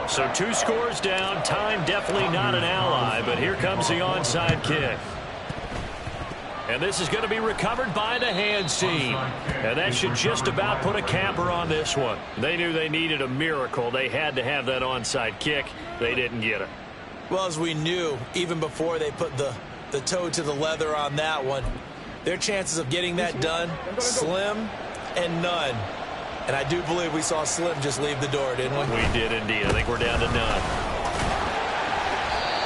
So 2 scores down. Time definitely not an ally, but here comes the onside kick. And this is going to be recovered by the hands team. And that should just about put a capper on this one. They knew they needed a miracle. They had to have that onside kick. They didn't get it. Well, as we knew, even before they put the toe to the leather on that one, their chances of getting that done, slim and none. And I do believe we saw Slim just leave the door, didn't we? We did indeed. I think we're down to none.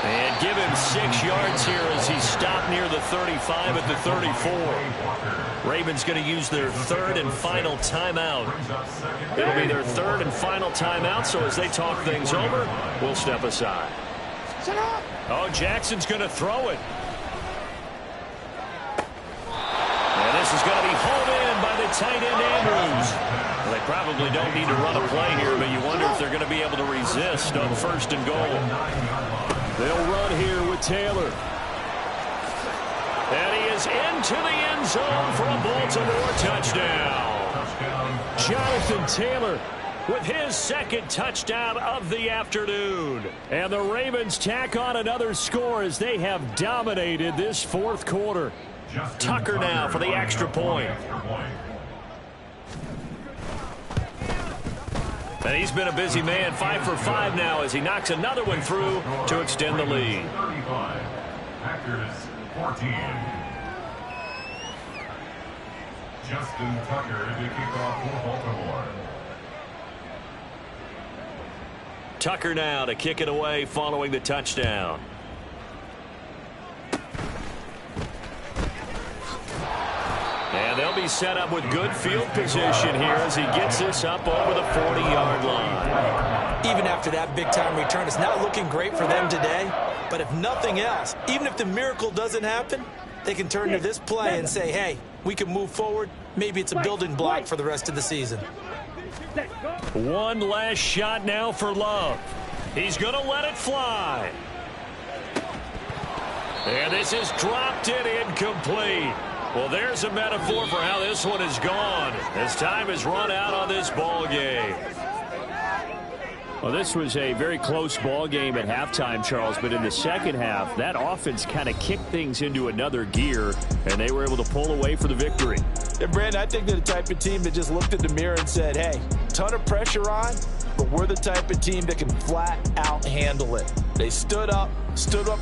And give him 6 yards here as he stopped near the 35 at the 34. Ravens going to use their third and final timeout. It'll be their third and final timeout, so as they talk things over, we'll step aside. Oh, Jackson's going to throw it. And this is going to be hauled in by the tight end, Andrews. Well, they probably don't need to run a play here, but you wonder if they're going to be able to resist on first and goal. They'll run here with Taylor. And he is into the end zone for a Baltimore touchdown. Jonathan Taylor with his second touchdown of the afternoon. And the Ravens tack on another score as they have dominated this fourth quarter. Tucker now for the extra point. And he's been a busy man, 5 for 5 now as he knocks another one through to extend the lead. 35, Packers 14. Justin Tucker to kick off for Baltimore. Tucker now to kick it away following the touchdown. And they'll be set up with good field position here as he gets this up over the 40-yard line. Even after that big-time return, it's not looking great for them today. But if nothing else, even if the miracle doesn't happen, they can turn to this play and say, hey, we can move forward. Maybe it's a building block for the rest of the season. One last shot now for Love. He's going to let it fly. And this is dropped in incomplete. Well, there's a metaphor for how this one is gone as time has run out on this ball game. Well, this was a very close ball game at halftime, Charles, but in the second half, that offense kind of kicked things into another gear, and they were able to pull away for the victory. And, Brandon, I think they're the type of team that just looked in the mirror and said, hey, ton of pressure on, but we're the type of team that can flat out handle it. They stood up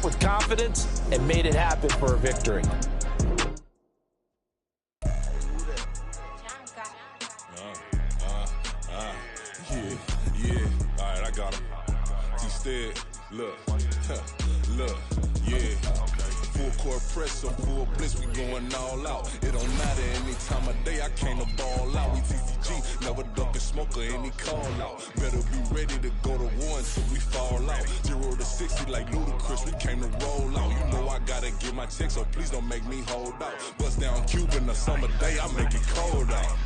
with confidence, and made it happen for a victory. Look, yeah. Full court press or full blitz, we going all out. It don't matter any time of day, I came to ball out. We TCG, never duck a smoke or any call out. Better be ready to go to war until we fall out. 0 to 60 like Ludacris, we came to roll out. You know I gotta get my check, so please don't make me hold out. Bust down Cuban a summer day, I make it cold out.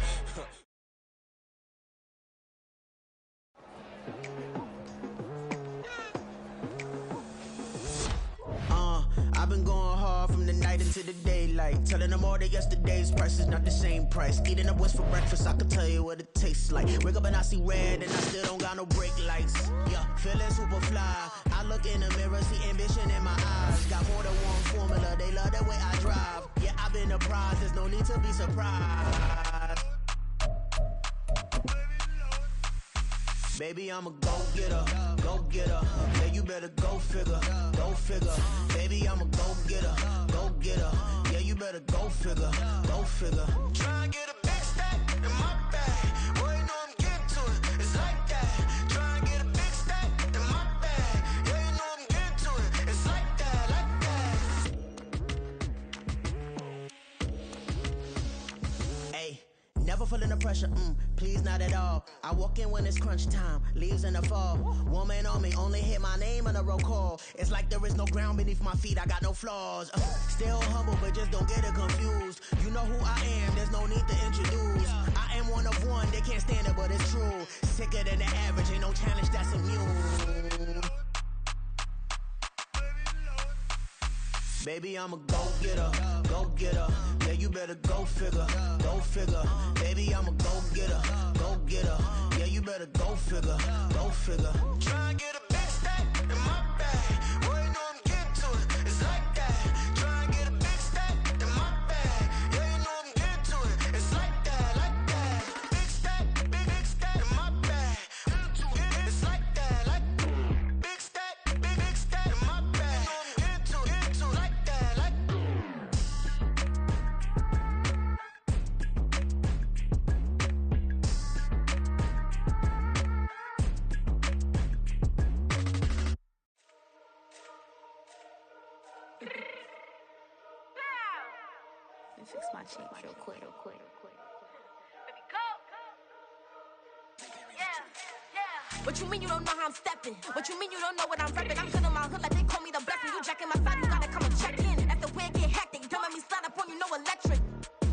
I've been going hard from the night into the daylight, telling them all that yesterday's price is not the same price. Eating up what's for breakfast, I can tell you what it tastes like. Wake up and I see red and I still don't got no brake lights. Yeah, feeling super fly. I look in the mirror, see ambition in my eyes. Got more than one formula, they love the way I drive. Yeah, I've been a prize, there's no need to be surprised. Baby, I'm a go-getter, go-getter. Yeah, you better go figure, go figure. Baby, I'm a go-getter, go-getter. Yeah, you better go figure, go figure. Try and get a big stack in my bag. Boy, you know I'm getting to it, it's like that. Try and get a big stack in my bag. Yeah, you know I'm getting to it, it's like that, Hey, never feeling the pressure, please not at all. I walk in when it's crunch time, leaves in the fall. Woman on me, only hit my name on a roll call. It's like there is no ground beneath my feet, I got no flaws. Still humble, but just don't get it confused. You know who I am, there's no need to introduce. I am one of one, they can't stand it, but it's true. Sicker than the average, ain't no challenge that's immune. Baby, I'm a go-getter, go-getter. Yeah, you better go figure, go figure. Baby, I'm a go-getter, go-getter. Yeah, you better go figure, go figure. Try and get a big stack in my bag. Boy, you know I'm getting to it, it's like that. Try and get a big stack in my bag. Yeah, you know I'm getting to it, it's like that, like that. Big stack in my bag. It's like that, like big stack in my fix my cheeks real quick. What you mean you don't know how I'm stepping? What you mean you don't know what I'm repping? I'm good in my hood like they call me the blessing. You jacking my side, you gotta come and check in. That's the way it get hectic. Don't make me slide up on you, no electric.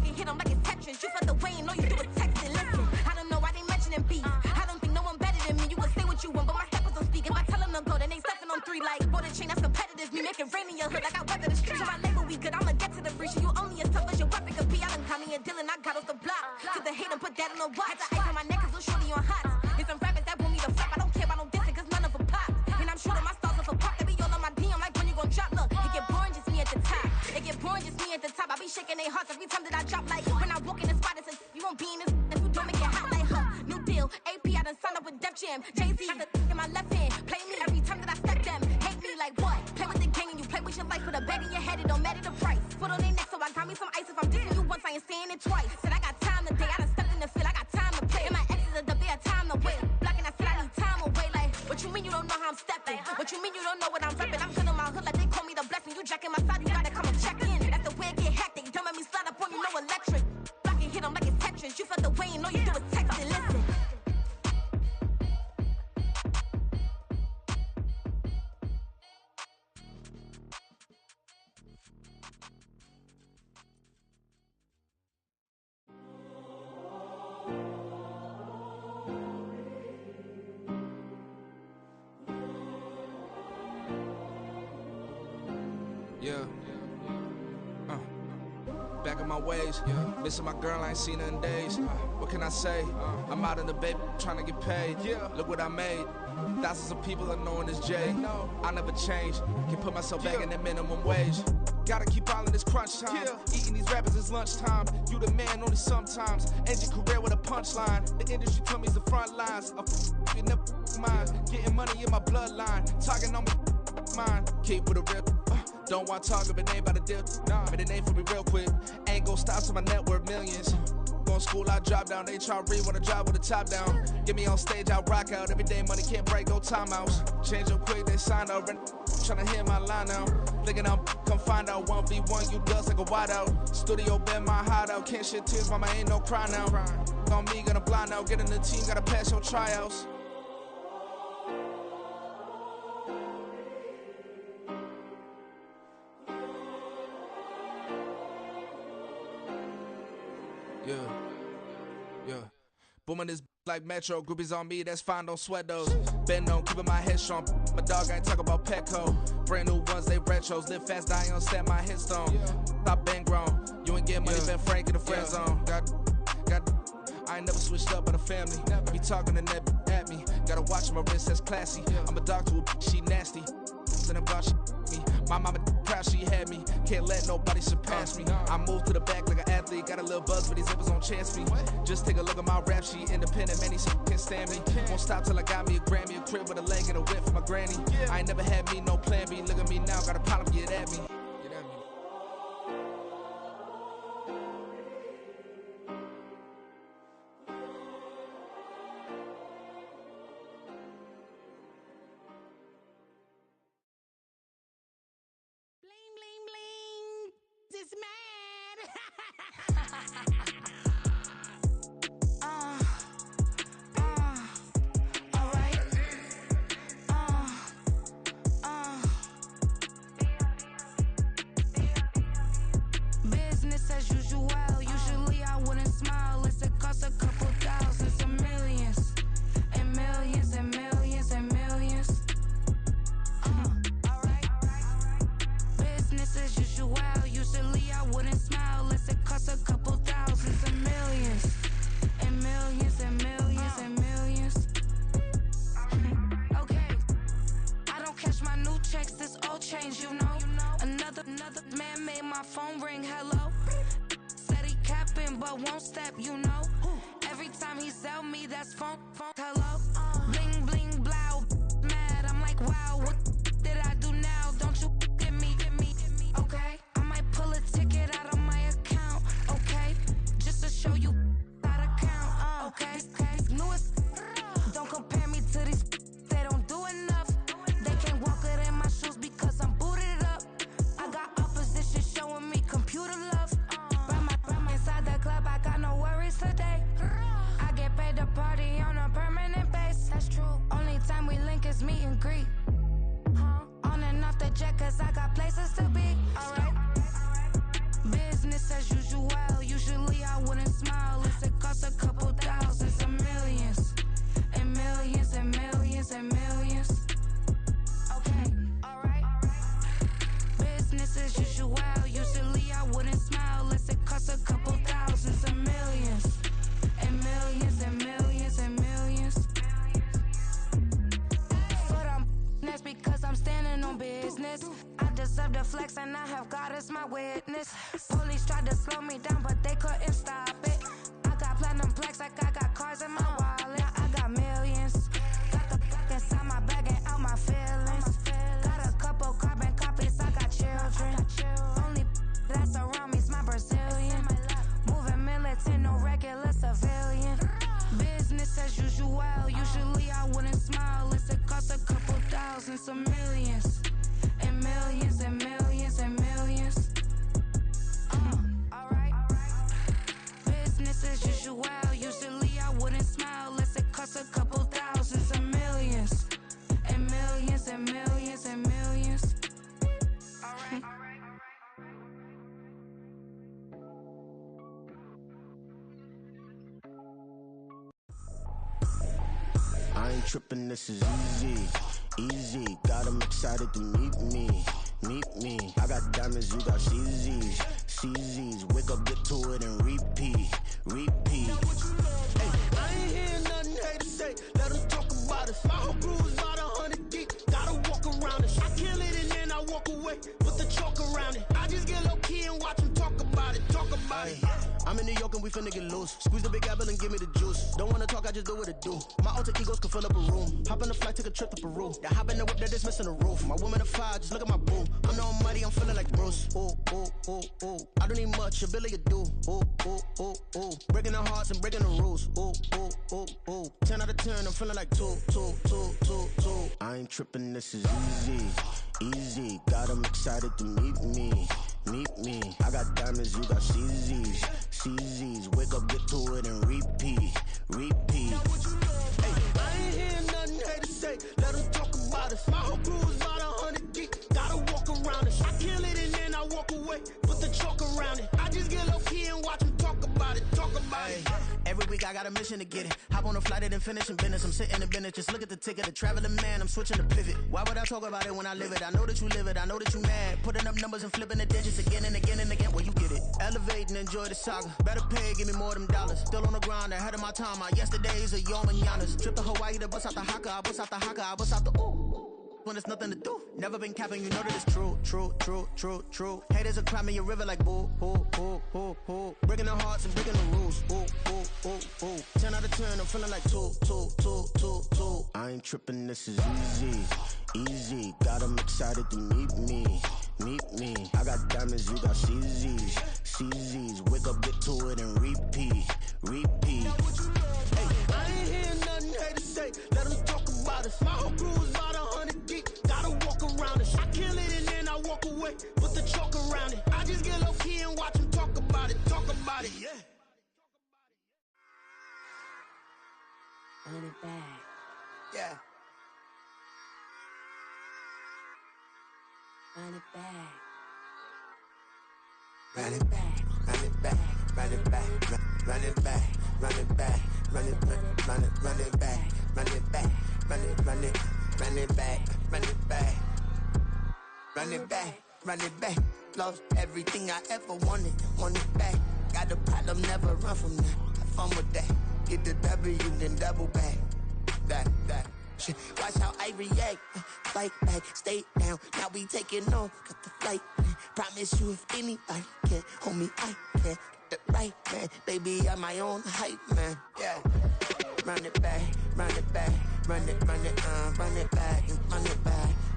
You hit them like it's Tetris. You felt the way and all you do is texting. Listen, I don't know why they mentioning beef. I don't think no one better than me. You can say what you want, but my steppers don't speak. If I tell them to go, then they stepping on 3 like border chain. That's competitive. Me make it rain in your hood like I weather the street. So my label we good. I'ma get to the breach. You only as tough as your weapon could be. I done Connie and Dylan. I got off the block. Took the hate and put that on the watch. The ice on my neck is little shorty on hot. It's some rappers that want me to flop. I don't care about no dissing, cause none of them pop. And I'm shooting my stars off a pop. They be all on my DM like when you gon' drop. Look, it get boring just me at the top. It get boring just me at the top. I be shaking their hearts every time that I drop. Like when I walk in the spot, it says you won't be in this. If you don't make it hot like her. New deal, AP, I done signed up with Def Jam. Jay-Z, got the in my left hand. Play me every time that I step them. Hate me like what? Play with the gang and you play with your life. Put a bag in your head, it don't matter the price. Put on their neck, so I got me some ice. If I'm dissing you once, I ain't saying it twice. Said I got time today, I done stepped in the field, I got time to play. And my exes are up there, time to wait. Blocking, I said I need time away. Like, what you mean you don't know how I'm stepping? What you mean you don't know what I'm repping? I'm good in my hood like they call me the blessing. You jacking my side, you gotta come and check in. That's the way it get hectic. Don't make me slide up on you, no electric. Blocking, hit them like it's Tetris. You felt the way and all you do is text and listen. Yeah. Back in my ways, missing my girl, I ain't seen her in days. What can I say? I'm out in the baby, trying to get paid. Look what I made. Thousands of people are knowing it's Jay. I never change. Can put myself back in the minimum wage. Gotta keep all in this crunch time. Eating these rappers is lunchtime. You the man only sometimes. End your career with a punchline. The industry told me it's the front lines. You never mine. Getting money in my bloodline. Talking on me, mine. Keep with a real. Don't want to talk if it ain't about a deal. But it ain't for me real quick. Ain't gon' stop till my net worth millions. Going school, I drop down. They try to read when I drop with the top down. Get me on stage, I rock out. Every day money can't break, no timeouts. Change up quick, they sign up. Tryna hear my line now. Thinking I'm come find out 1v1, you dust like a wideout. Studio been my hideout. Can't shed tears, mama ain't no cry now. On me, gonna blind out. Get in the team, gotta pass your tryouts. Yeah. Booming this like Metro. Groupies on me, that's fine, don't sweat those. Been on, keeping my head strong. My dog ain't talk about Petco. Brand new ones, they retros. Live fast, die on set, my headstone. Stop been grown. You ain't get money, been Frank in the friend zone. I ain't never switched up on the family. Be talking to that at me. Gotta watch my wrist, that's classy. I'm a dog to a she nasty. Then about she me. My mama proud she had me. Can't let nobody surpass me. I moved to the back like an athlete. Got a little buzz, but these zippers on chance me. Just take a look at my rap sheet. Independent, man, these can't stand me. Won't stop till I got me a Grammy, a crib with a leg and a whip for my granny. I ain't never had me no plan B. Look at me now, got a problem, get at me. This man. Alright. Business as usual. Usually I wouldn't smile. It's it costs a couple thousands and millions. And millions and millions and millions. Business as usual. Usually I wouldn't smile unless it costs a couple thousands and millions. And millions and millions and millions. Okay. I don't catch my new checks, this old change, you know. Another man made my phone ring, hello. Said he capping but won't step, you know. Every time he sell me, that's phone, hello. Bling, bling, blow, mad, I'm like, wow, what did I do now? Don't you get me, okay? I might pull a ticket out of my account, okay? Just to show you how to count, okay? Newest, don't compare me to these, they don't do enough. They can't walk it in my shoes because I'm booted up. I got opposition showing me computer love. Buy my my witness. Police tried to slow me down, but they couldn't stop it. I got platinum plaques like I got cars in my wallet. Now I got millions. Got the fuck inside my bag and out my feelings. Got a couple carbon copies, I got children. Only that's around me's my Brazilian. Moving militant, no regular civilian. Business as usual, usually I wouldn't smile. It's it cost a couple thousands of millions. And millions and millions and millions. Alright. Business as usual, usually I wouldn't smile. Unless it cost a couple thousands of millions. And millions and millions and millions. Alright. I ain't tripping, this is easy, easy. Got 'em excited to meet me. I got diamonds, you got CZs. Wake up, get to it, and repeat. Hey, I ain't hearing nothing hate to say. Let 'em talk about us. My whole crew is about 100 deep. Gotta walk around it. I kill it and then I walk away. Put the chalk around it. I just get low key and watch 'em talk about it. I'm in New York and we finna get loose. Squeeze the big apple and give me the juice. Don't wanna talk, I just do what it do. My alter egos can fill up a room. Hop on a flight, take a trip to Peru. They hop in the whip, they're just missing the roof. My woman a fire, just look at my boo. I'm no money, I'm feeling like Bruce. Ooh. I don't need much, ability to do. Ooh. Breaking the hearts and breaking the rules. Ooh. 10 out of 10, I'm feeling like two. I ain't tripping, this is easy. Got 'em excited to meet me. I got diamonds, you got CZs. Wake up, get to it, and repeat. Hey, I ain't hearing nothing hate to say. Let 'em talk about us. My whole crew is about 100 deep. Gotta walk around it. I kill it and then I walk away. Put the chalk around it. I just get low key and watch 'em talk about it. Every week I got a mission to get it. Hop on a flight and then finish in business. I'm sitting in business, just look at the ticket. A traveling man, I'm switching to pivot. Why would I talk about it when I live it? I know that you live it, I know that you mad. Putting up numbers and flipping the digits again and again and again. Well, you get it. Elevate and enjoy the saga. Better pay, give me more than dollars. Still on the grind, ahead of my time. My yesterdays are your mananas. Trip to Hawaii to bust out the haka. I bust out the haka, I bust out the ooh. When there's nothing to do. Never been capping, you know that it's true. Haters are climbing your river like boo. Breaking the hearts and breaking the rules. Ooh. 10 out of 10, I'm feeling like two. I ain't tripping, this is easy. Got 'em excited to meet me. I got diamonds, you got CZs. Wake up, get to it, and repeat. Hey, I ain't hearing nothing hate to say. Let 'em talk about us. My whole crew is about 100 deep. Gotta walk around it. I kill it and then I walk away. Put the chalk around it. I just get low key and watch 'em talk about it. Yeah. Run it back. Yeah. Run it back. Run it back. Run it back. Run it back. Run it back. Run it back. Run it back. Run it back. Run it back. Run it back. Run it back. Run it back. Run it back. Lost everything I ever wanted. Want it back. Got a problem, never run from that. Have fun with that. Get the W, then double back. That. Shit. Watch how I react. Fight back, stay down. Now we taking off. Got the flight. Promise you if anybody can hold me, I can. Get the right man. Baby, I'm my own hype man. Yeah. Run it back. Run it back. Run it back. Run it back.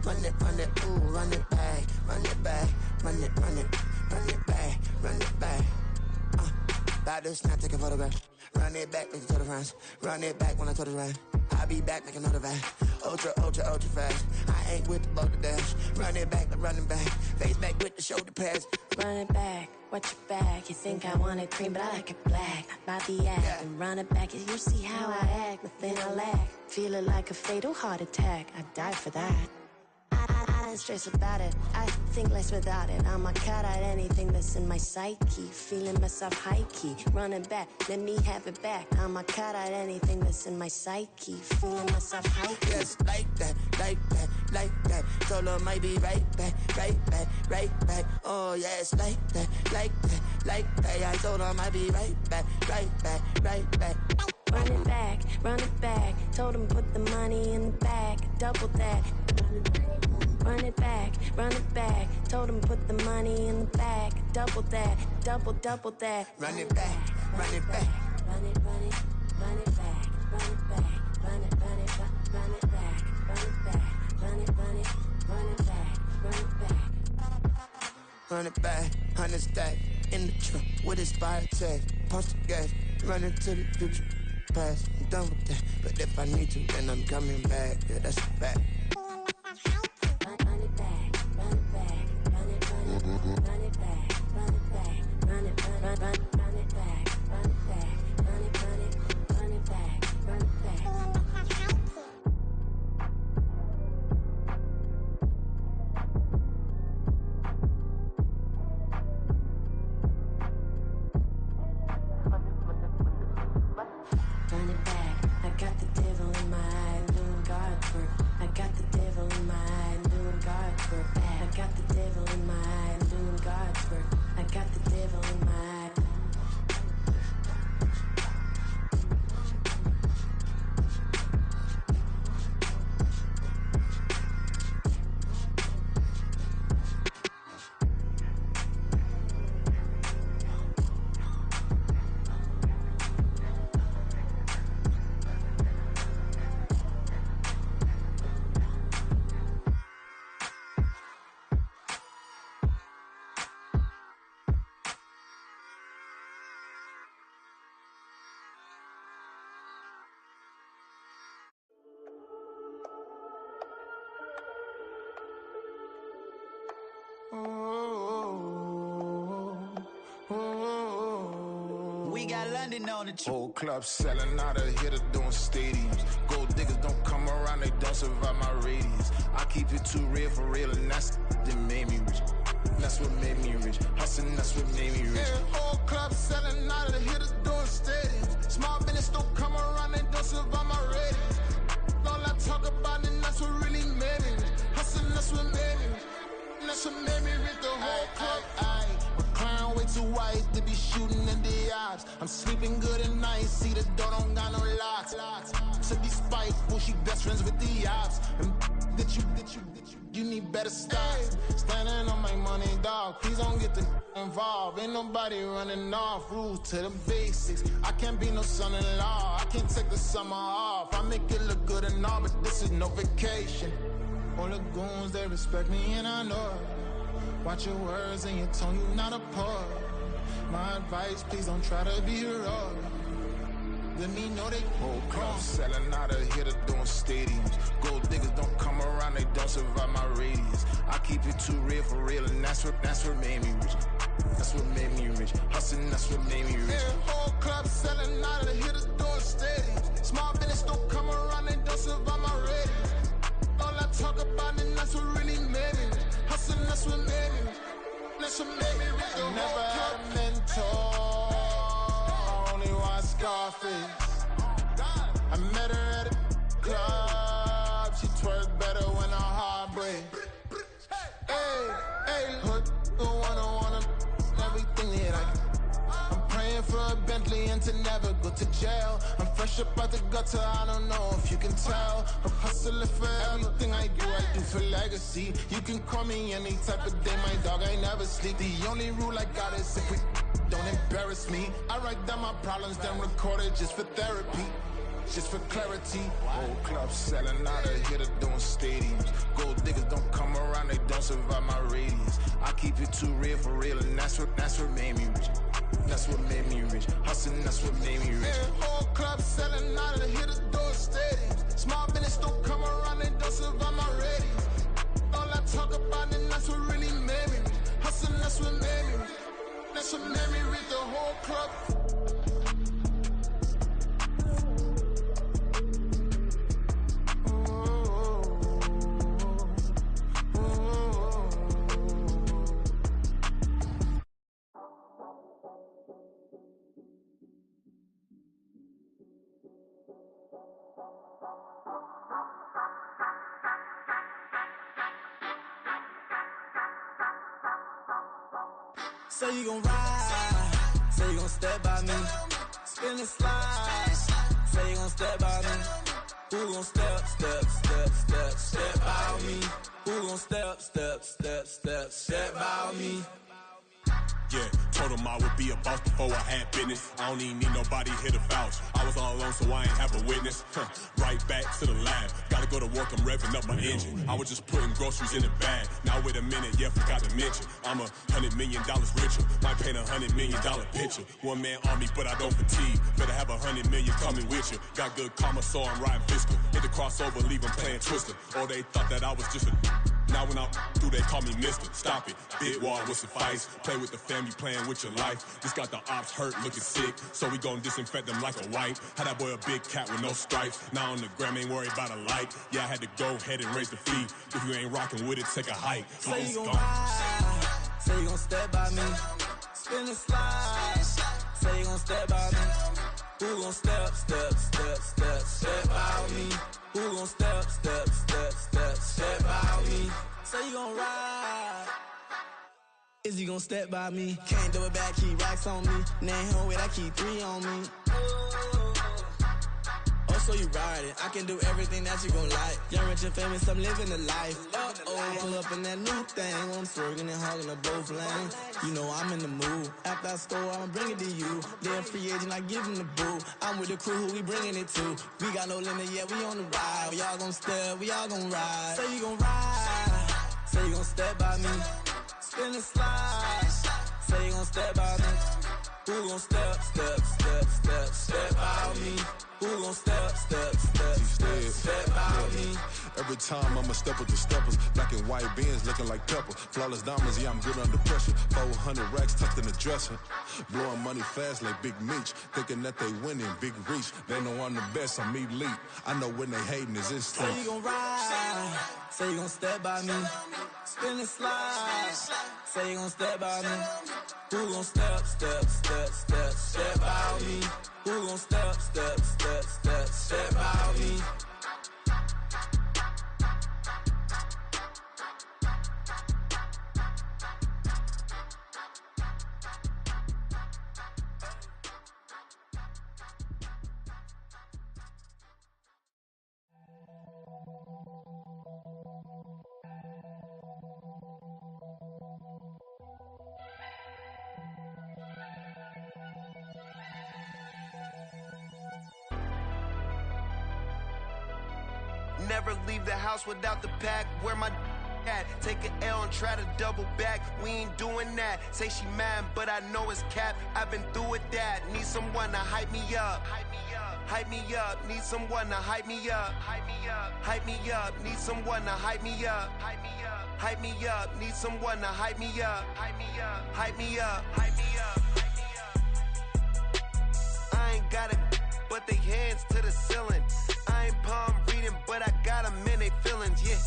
Run it, ooh, run it back. Run it back. Run it back. Run it back. About to snap, take a photograph. Run it back, make it to the friends. Run it back when I told it right. I'll be back, make another back. Ultra fast. I ain't with the boat to dash. Run it back, running back. Face back with the shoulder pads. Run it back, watch your back. You think I want it cream, but I like it black. Not by the act. Yeah. And run it back, you see how I act. Nothing I lack. Feeling like a fatal heart attack. I'd die for that. I don't stress about it. I think less without it. I'm a cut at anything that's in my psyche. Feeling myself high key. Running back, let me have it back. I'm a cut at anything that's in my psyche. Feeling myself high key. Yes, like that. Told her might be right back. Oh yes, like that. I told her might be right back. Run it back, run it back. Told him put the money in the bag, double that. Run it back, run it back. Told him put the money in the bag, double that, double that. Run it back, run it back. Run it, run it, run it back, run it back, run it, run it, run it back, run it back, run it, run it, run it back, run it back. Run it back, 100 stack in the truck with expired tags. Punch the gas, run into the future. Past, I'm done with that. But if I need to, then I'm coming back. Yeah, that's a fact. Run it back, run it back, run it, run it, run it back, run it back, run it, run it back, run it back, run it, run it, run it back, run it back. Run it back, I got the devil in my eye, doing God's work. I got the devil in my eye, doing God's work. I got the devil in my eye, doing God's work. I got the devil in my eye. We got London on the Whole club selling out of hitter doing stadiums. Gold diggers don't come around, they don't survive my radius. I keep it too real for real, and that's that made me rich. That's what made me rich. Hustling, that's what made me rich. Yeah, whole club selling out of the hitters doing stadiums. Small business don't come around, they don't survive my ratings. All I talk about, and that's what really made me rich. Hustling, that's what made me rich. And that's what made me rich, the whole club. My clown way too white to be shooting in the eyes. I'm sleeping good at night, see the door don't got no locks. To be spiteful, she best friends with the ops. And you need better stop. Standing on my money, dog. Please don't get the involved. Ain't nobody running off. Rules to the basics. I can't be no son-in-law. I can't take the summer off. I make it look good and all, but this is no vacation. All the goons, they respect me and I know it. Watch your words and your tone, you not a poet. My advice, please don't try to be heroic. Let me know they whole club selling out of hitter doing stadiums. Gold diggers don't come around, they don't survive my radius. I keep it too real for real, and that's what made me rich. That's what made me rich. Hustling, that's what made me rich. Yeah, whole club selling out of the hitters doing stadiums. Small business don't come around, they don't survive my ratings. All I talk about, and that's what really made me rich. Hustling, that's what made me rich. That's what made me rich. I never had a mentor. Only one Scarface. I met her at a club. She twerked better when her heart breaks. Hey, hood, the wanna everything that I'm praying for a Bentley and to never go to jail. I'm fresh up out the gutter, I don't know if you can tell. I'm hustling for everything I do for legacy. You can call me any type of day, my dog, I never sleep. The only rule I got is if we don't embarrass me. I write down my problems, then record it just for therapy. Just for clarity. Whole club selling out of hitter doing stadiums. Gold diggers don't come around, they don't survive my radius. I keep it too real for real, and that's what made me rich. That's what made me rich. Hustling, that's what made me rich. Yeah, whole club selling out of the hitters doing stadiums. Small business don't come around, they don't survive my ratings. All I talk about, and that's what really made me rich. Hustling, that's what made me rich. That's what made me rich, the whole club. Say you gon' ride, say you gon' step by me, spin and slide, Say you gon' step by me. Who gon' step by me? Who gon' step by me? Yeah, told him I would be a boss before I had business. I don't even need nobody here to vouch. I was all alone, so I ain't have a witness. Right back to the lab. Gotta go to work, I'm revving up my engine. I was just putting groceries in the bag. Now wait a minute, yeah, forgot to mention. I'm $100 million richer. Might paint $100 million picture. One man army, but I don't fatigue. Better have 100 million coming with you. Got good karma, so I'm riding fiscal. Hit the crossover, leave them playing Twister. Or they thought that I was just a... Now when I do, they call me mister. Stop it. Big wall will suffice. Play with the family, playing with your life. This got the ops hurt, looking sick. So we gon' disinfect them like a wipe. Had that boy a big cat with no stripes. Now on the gram, ain't worried about a light. Yeah, I had to go ahead and raise the fee. If you ain't rocking with it, take a hike. Say you gon' ride. Say you gon' step by me. Spin and slide. Say you gon' step by me. Who gon' step by me? Who gon' step by me? Say you gon' ride. Is he gon' step by me? Can't do it back, keep racks on me. Name home with, I keep 3 on me. Oh, so you riding. I can do everything that you gon' like. Young, rich, and famous, I'm living the life. Uh-oh, pull up in that new thing. When I'm swerving and hogging up both lanes. You know I'm in the mood. After I score, I'ma bring it to you. They're a free agent, I give him the boo. I'm with the crew, who we bringing it to. We got no limit, yeah, we on the ride. We all gon' step, we all gon' ride. Say you gon' ride. Say you gon' step by me. Spin and slide. Say you gon' step by me. Who gon' step by me? Who gon' step by me? Every time I'ma step with the steppers. Black and white beans looking like pepper. Flawless diamonds, yeah, I'm good under pressure. 400 racks tucked in the dresser. Blowing money fast like Big Meech. Thinking that they winning, big reach. They know I'm the best, I'm elite. I know when they hating is instinct. Say you gon' ride. Say you gon' step by me. Spin and slide. Say you gon' step by me. Who gon' step by me? Who gon' step by me? Never leave the house without the pack. Where my at? Take an L and try to double back. We ain't doing that. Say she mad, but I know it's cap. I've been through with that. Need someone to hype me up. Hype me up. Need someone to hype me up. Hype me up. Need someone to hype me up. Hype me up. Need someone to hype me up. Hype me up. I ain't got it, but they hands to the ceiling. I ain't palm reading, but I got them in they feelings, yeah.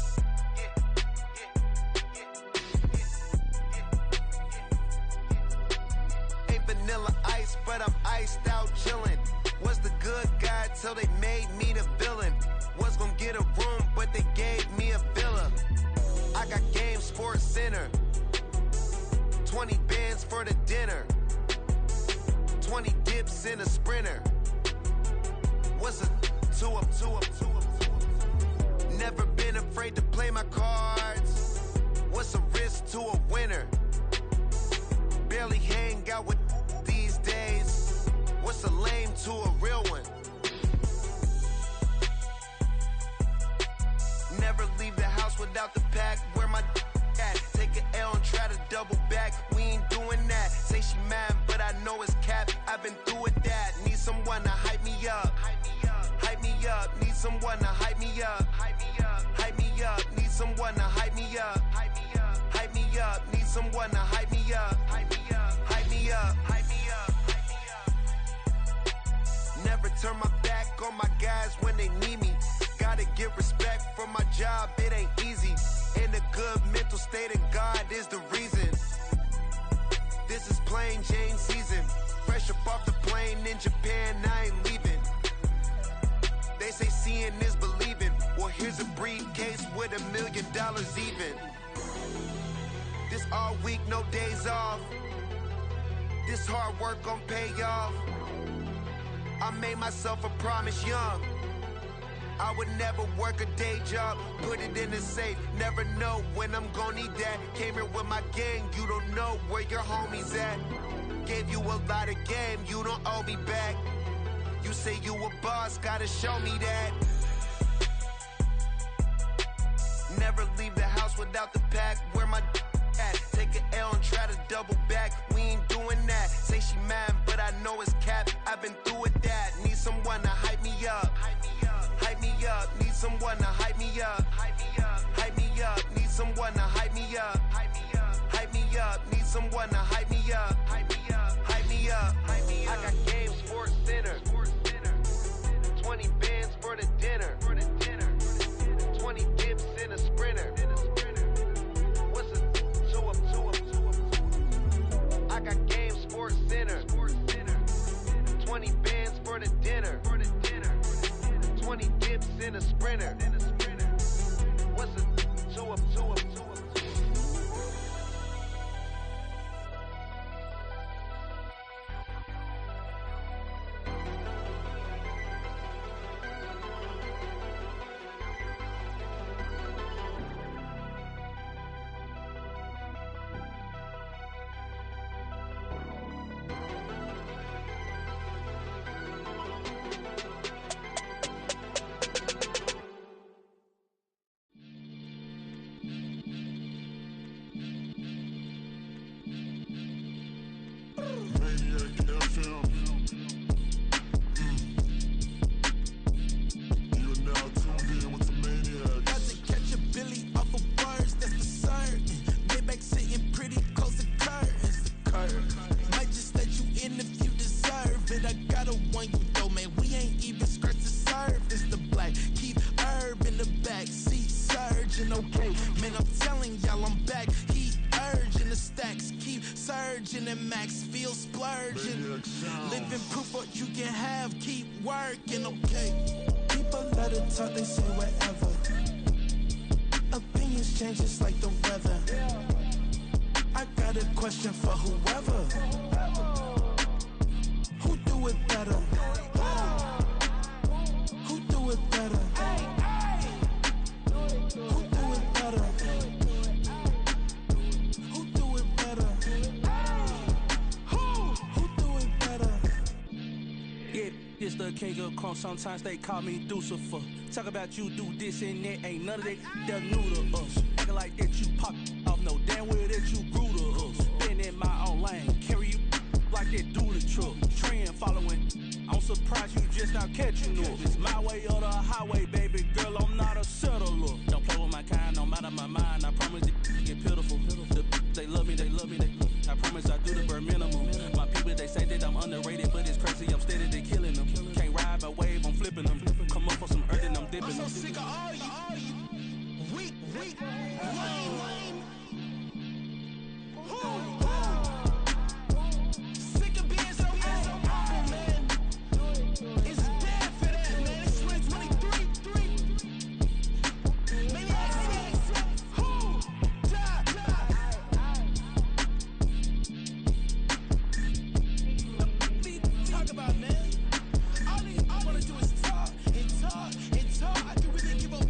Ain't vanilla ice, but I'm iced out chillin'. Was the good guy till they made me the villain. Was gonna get a room, but they gave me a villa. I got Game Sports Center. 20 bands for the dinner. 20 dips in a Sprinter. What's a two up. Never been afraid to play my cards. What's a risk to a winner? Barely hang out with these days. What's a lame to a real one? Never leave the house without the pack. Where my at? Take an L and try to double back. We ain't doing that. Say she mad, but I know it's cap. I've been through with that. Need someone to hype me up. Hype me up. Need someone to hype me up. Hype me up. Need someone to hype me up. Hype me up. Need someone to hype me up. Hype me up. Never turn my back on my guys when they need me. Gotta get respect for my job, it ain't easy. In a good mental state, and God is the reason. This is plain Jane season. Fresh up off the plane in Japan, I ain't leaving. They say seeing is believing. Well, here's a briefcase with $1 million even. This all week, no days off. This hard work gon' pay off. I made myself a promise young. I would never work a day job, put it in the safe. Never know when I'm gonna need that. Came here with my gang, you don't know where your homies at. Gave you a lot of game, you don't owe me back. You say you a boss, gotta show me that. Never leave the house without the pack. Where my at? Take an L and try to double back. We ain't doing that. Say she mad, but I know it's cap. I've been through with that. Need someone to hype me up. Hype me up. Need someone to hype me up. Hype me up. Need someone to hype me up. Hype me up. Need someone to hype me up. Hype me up. I got Game Sports Center. 20 bands for the dinner. 20 dips in a sprinter. What's a 2 up? I got Game Sports Center. 20 bands for the dinner. 20 dips in a sprinter. What's a 2 up? Sometimes they call me Lucifer. Talk about you do this and that. Ain't none of that new to us. Acting like that you pop off. No damn well that you grew to us. Been in my own lane. Carry you like that do the truck. Trend following. I'm surprised you just not catching up. It's my way or the highway, baby girl. I'm not a settler. Don't play with my kind, no matter my mind. I promise they get pitiful. They love me. I promise I do the bare minimum. My people, they say that I'm underrated, but it's crazy. I'm steady, they killing them. Can't ride a wave, I'm flipping them. Come up for some earth and I'm dipping them. I'm so sick of all you. Weak, lame. Sick of being so humble, man. It's dead for that, man. It's 2023. Maniac, who? Die. Talk about, man. All I wanna do is talk. I can really give up.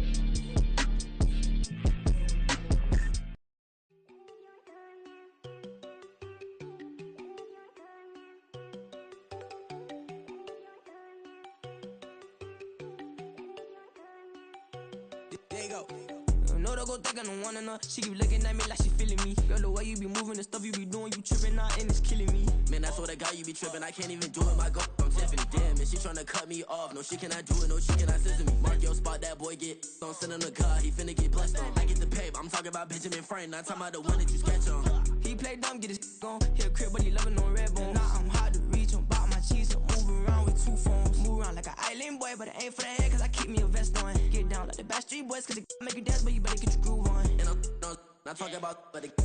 There you go. No, don't go think I don't wanna know. She keep looking at me like she feeling me. Girl, the way you be moving, the stuff you be doing, you tripping out and it's killing me. Man, I swear to God, you be tripping. I can't even do it. My girl, I'm Tiffany. Damn, and she tryna cut me off. No, she cannot do it. No, she cannot scissor me. Mark your spot, that boy get. Don't send him the car. He finna get blessed on. I get the pay, but I'm talking about Benjamin Franklin. Not talking about the one that you sketch on. He play dumb, get his on. Hit a crib, but he loving on red bone. Now I'm hard to reach. I'm about my cheese. I'm moving around with 2 phones. Move around like an island boy, but it ain't for the head, cause I keep me a vest on. Get down like the Backstreet Boys, cause it make you dance, but you better get your groove on. And I'm not talking about, but it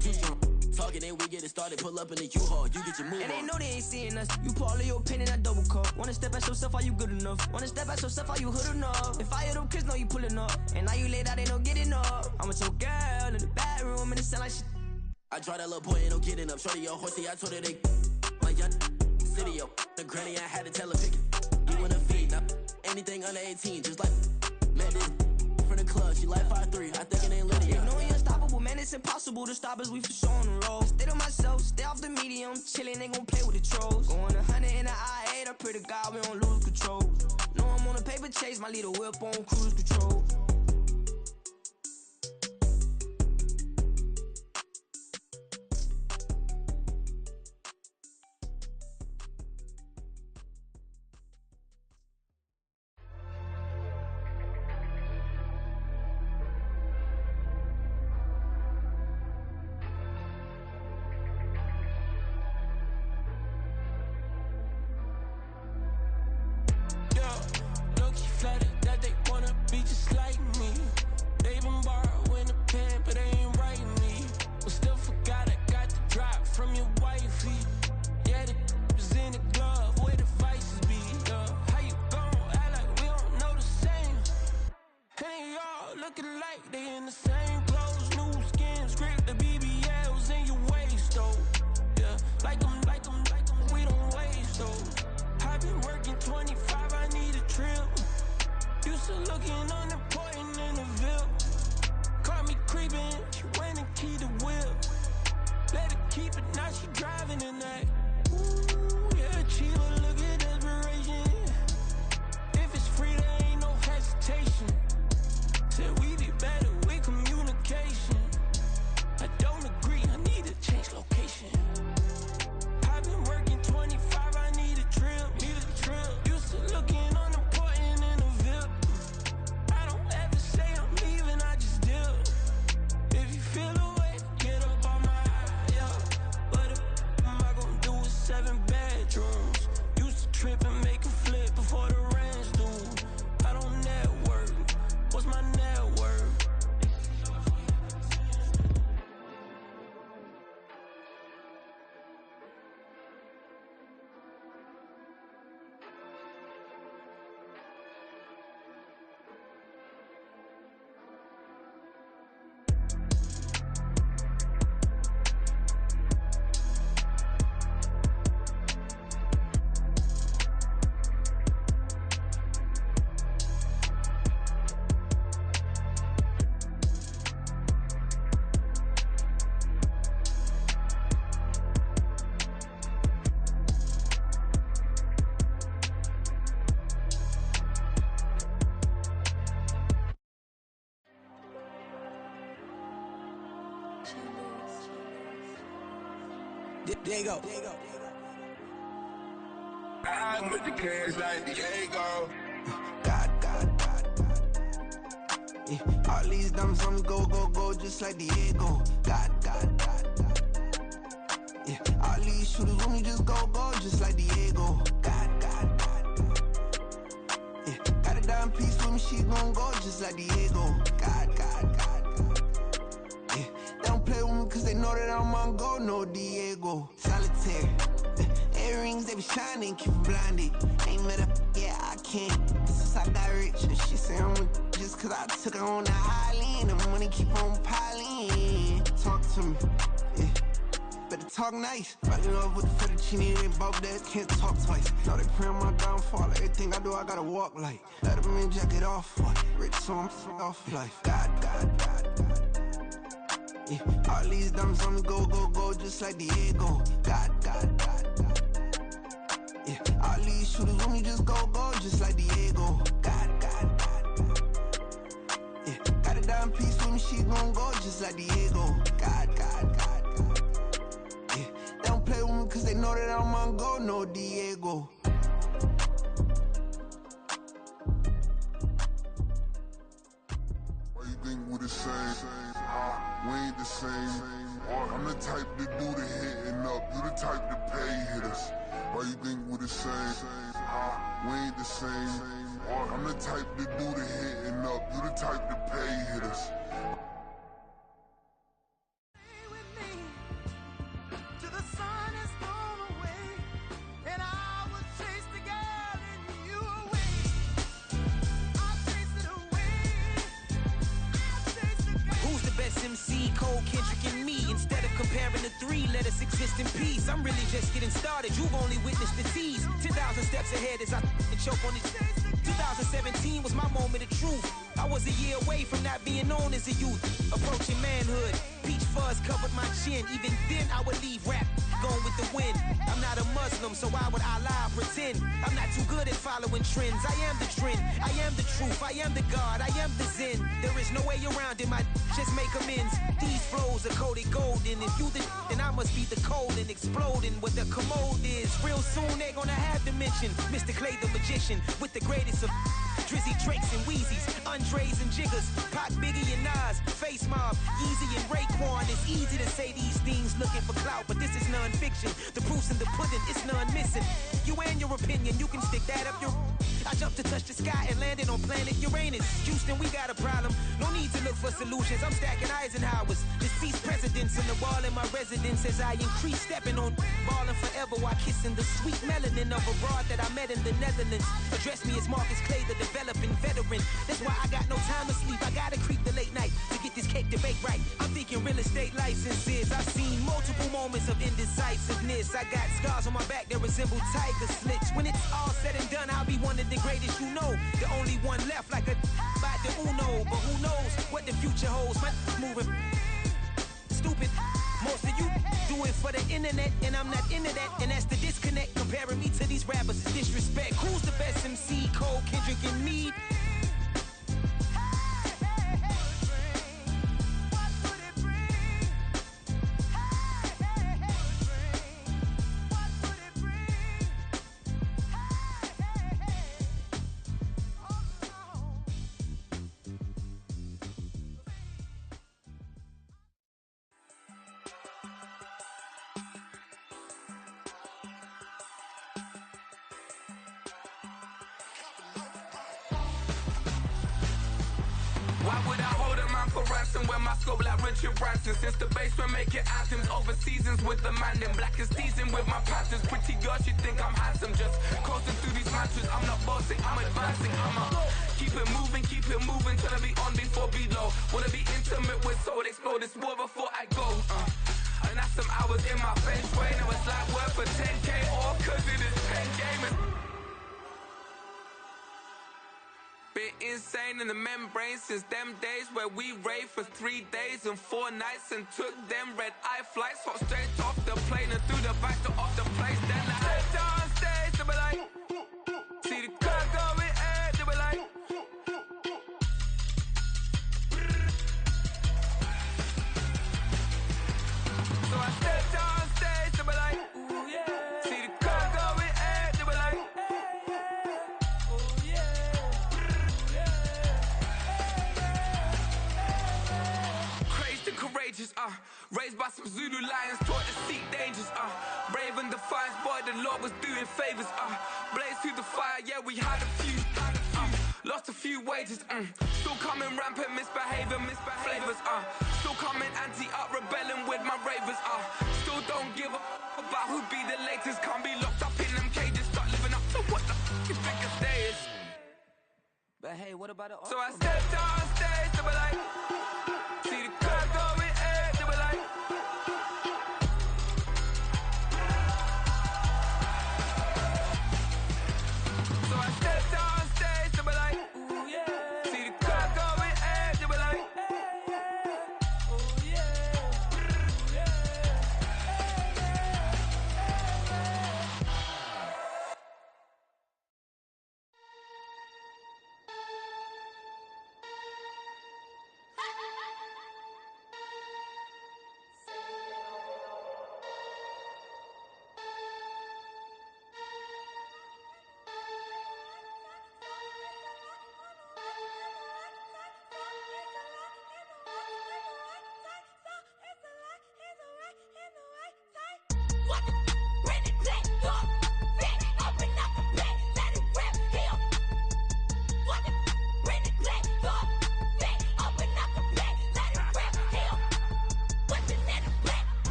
too strong. Talking and we get it started, pull up in the U-Haul, you get your move on. And they know they ain't seeing us. You pull all of your pin in that double cup. Wanna step at yourself, are you good enough? Wanna step at yourself, are you hood enough? If I hear them kids, know you pulling up. And now you laid out, they don't getting up. I'm with your girl in the bedroom, and it sound like shit. I draw that little boy, ain't no getting up. Shorty your horsey, I told her they my young city, yo. The granny, I had to tell her pick it. You wanna feed, now anything under 18, just like Madden. From the club, she like 5'3", I think it ain't lit yet. No, we unstoppable, man, it's impossible to stop us, we for sure on the road. Stay to myself, stay off the media, I'm chillin', ain't gon' play with the trolls. Going 100 in the I-8, I pray to God we don't lose control. No, I'm on a paper chase, my leader whip on cruise control. There you go. I'm with the cash like Diego. God. Yeah, all these dumps on me go, just like Diego. God. Yeah, all these shooters on me just go, just like Diego. God. Yeah, got a dime piece with me, she gon' go just like Diego. God. Yeah, they don't play with me cause they know that I'm on go, no Diego. Solitaire. Earrings, they be shining, keep them blinded. Ain't met up, yeah, I can't. Since I got rich, and she say I'm with just cause I took her on the island. The money keep on piling. Talk to me, yeah. Better talk nice. Riding up with the fettuccine, they both that can't talk twice. Now they praying my downfall. Everything I do, I gotta walk like. Let them in, jacket off. Rich, so I'm off life. God. Yeah, all these dumps on me go, just like Diego. God. Yeah, all these shooters on me just go, just like Diego. God. Yeah, got a dime piece with me, she gon' go just like Diego. God. Yeah, they don't play with me cause they know that I'm on go, no Diego. Why you think we the same? We ain't the same. I'm the type to do the hitting up, you the type to pay hitters. Why you think we the same? We ain't the same. I'm the type to do the hitting up, you the type to pay hitters. MC, Cole, Kendrick, and me. Instead of comparing the three, let us exist in peace. I'm really just getting started. You've only witnessed the tease. 10,000 steps ahead as I choke on these. 2017 was my moment of truth. I was a year away from not being known as a youth. Approaching manhood, peach fuzz covered my chin. Even then I would leave rap going with the wind. I'm not a Muslim, so why would I lie or pretend? I'm not too good at following trends. I am the trend, I am the truth, I am the God, I am the Zen. There is no way around it, just make amends. These flows are coated golden. If you the then I must be the cold and exploding what the commode is. Real soon they're gonna have to mention Mr. Clay the magician with the greatest of Drizzy, Drakes, and Wheezies, Andres and Jiggers, Pac, Biggie, and Nas, Face Mob, Easy and Raekwon. It's easy to say these things looking for clout, but this is non-fiction. The proof's in the pudding, it's none missing. You and your opinion, you can stick that up your... I jumped to touch the sky and landed on planet Uranus. Houston, we got a problem. No need to look for solutions. I'm stacking Eisenhowers. Deceased presidents in the wall in my residence as I increase stepping on ballin' forever while kissing the sweet melanin of a broad that I met in the Netherlands. Address me as Marcus Clay, the developing veteran. That's why I got no time to sleep. I gotta creep the late night to get this cake to bake right. I'm thinking real estate licenses. I've seen multiple moments of indecisiveness. I got scars on my back that resemble tiger slits. When it's all said and done, I'll be one of the greatest you know. The only one left like a by the Uno. But who knows what the future holds? My moving stupid. Most of you do it for the internet, and I'm not into that. And that's the disconnect. Comparing me to these rappers is disrespect. Who's the best MC? Cole, Kendrick, and Meade? Why would I hold a man for ransom when my scope like Richard Branson? Since the basement making anthems over seasons with the man in black is teasing with my patterns. Pretty girl, she think I'm handsome. Just coasting through these matches. I'm not bossing, I'm advancing. I'ma keep it moving, trying to be on before below. Wanna be intimate with soul, explode this war before I go. And that's some hours in my bench way. Now it's like work for 10K all cause it is pen gaming. Been insane in the membrane since them days where we raved for 3 days and 4 nights and took them red-eye flights. Hot straight off the plane and through the back door of the place. Then I head down stage to be like, see the crowd going air to be like. So I step down stage to be like, ooh yeah. See the crowd going air to be like. Courageous, raised by some Zulu lions, taught to seek dangers, brave and defiant, boy, the Lord was doing favors, blaze through the fire, yeah, we had a few, lost a few wages, still coming rampant, misbehaving, flavors, still coming anti-up, rebelling with my ravers, still don't give a about who'd be the latest, can't be locked up in them cages, start living up to what the you think a day is. But hey, what about the So I stepped on stage to be like, see the crowd going air to be like. So I stepped on stage to be like, ooh yeah. See the crowd going air to be like. Oh yeah.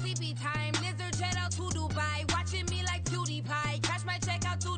Sleepy time, lizard jet out to Dubai, watching me like PewDiePie. Cash my check out to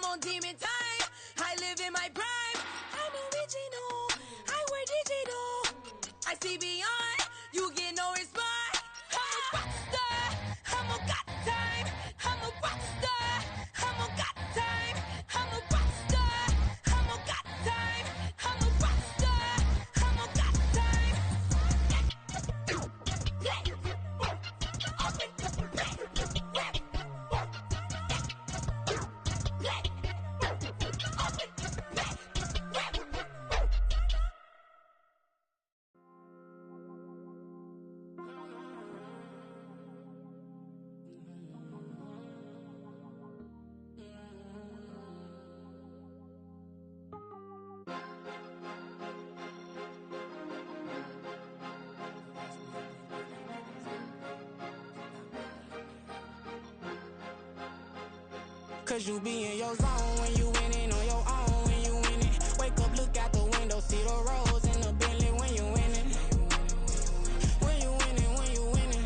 on demon time. I live in my prime. I'm original. I wear digital. I see beyond. You get no response. I'm a rock star. I'm a got time. I'm a rock star. I'm a got time. I'm a rock star. I'm a got time. I'm a rock star. I'm a got time. Cause you be in your zone when you winning on your own when you winning. Wake up, look out the window, see the rose in the Bentley when you winning. When you winning, when you winning.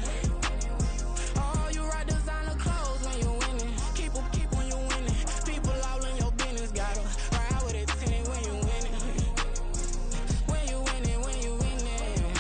Oh, you rock designer clothes when you winning. Keep when you winning. People all in your business, gotta ride with it tinted when you winning. When you winning, when you winning.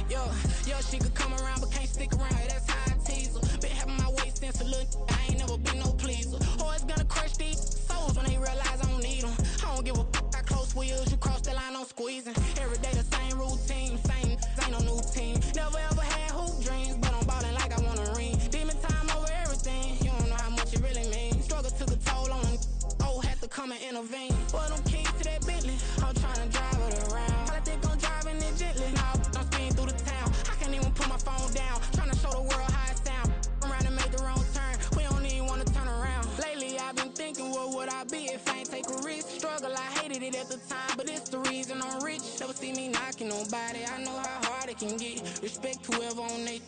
Yo, she could come around but can't stick around, that's how I tease her. Been having my waist since a little, I ain't never been no pleaser. Always gonna crush these souls when they realize I don't need them. I don't give a f***, I close wheels, you cross the line, I'm squeezing. Every day the same routine, same, ain't no new team. Never ever had hoop dreams, but I'm ballin' like I want a ring. Demon time over everything, you don't know how much it really means. Struggle took a toll on them, oh, had to come and intervene. Boy, them keys to that Bentley, I'm tryna drive it around. I think I'm driving it gently, nah, I'm speeding through the town. I can't even put my phone down, tryna show the world how it sound. Around and make the wrong turn, we don't even wanna turn around. Lately I've been thinking, what would I be if I ain't take a risk? Struggle, I hated it at the time, but it's the reason I'm rich. Never see me knocking nobody, I know how hard it can get. Respect whoever on they,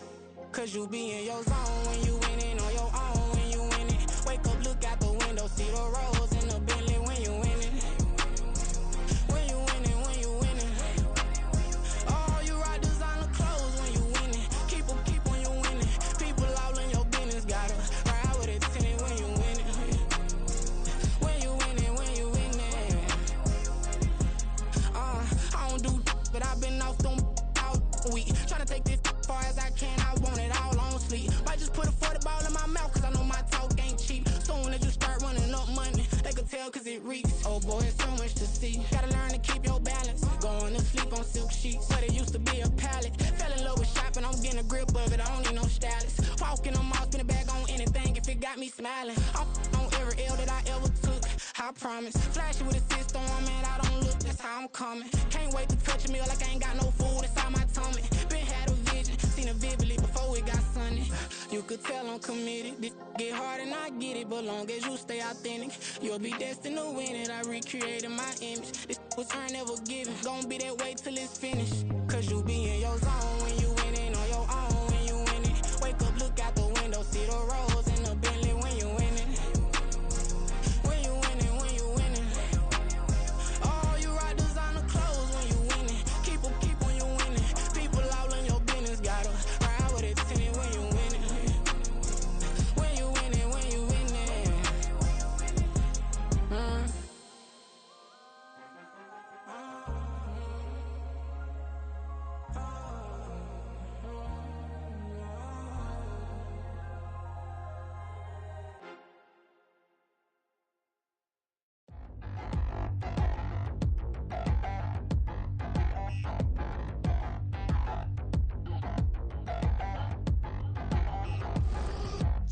cause you be in your zone when you winning on your own when you winning. Wake up, look out the window, see the rose in the Bentley when you winning. When you winning, when you winning. Oh, you rock designer clothes when you winning. Keep when you winning. People all in your business, gotta ride with it tinted when you winning. When you winning, when you winning. I don't do but I've been off them all week. Tryna take this far as I can, I want it all on sleep. Might just put a 40 ball in my mouth, cause I know my talk ain't cheap. Soon as you start running up money, they can tell cause it reeks. Oh boy, it's so much to see. Gotta learn to keep your balance. Going to sleep on silk sheets, but it used to be a pallet. Fell in love with shopping, I'm getting a grip of it, I don't need no stylist. Walking on mall, spin a bag on anything if it got me smiling. I'm on every L that I ever took, I promise. Flashy with a system on, man, I don't look, that's how I'm coming. Can't wait to touch a meal like I ain't got no food inside my tummy. Been had a vision, seen it vividly before it got sunny. You could tell I'm committed, this get hard and I get it, but long as you stay authentic, you'll be destined to win it. I recreated my image, this was earned, never given. Gonna be that way till it's finished, cause you be in your zone when you winning on your own when you winning. Wake up, look out the window, see the rose in the Bentley when you winning. When you winning, when you winning. Oh, you rock designer clothes when you winning. Keep when you winning. People all in your business, gotta ride with it tinted when you winning. When you winning, when you winning.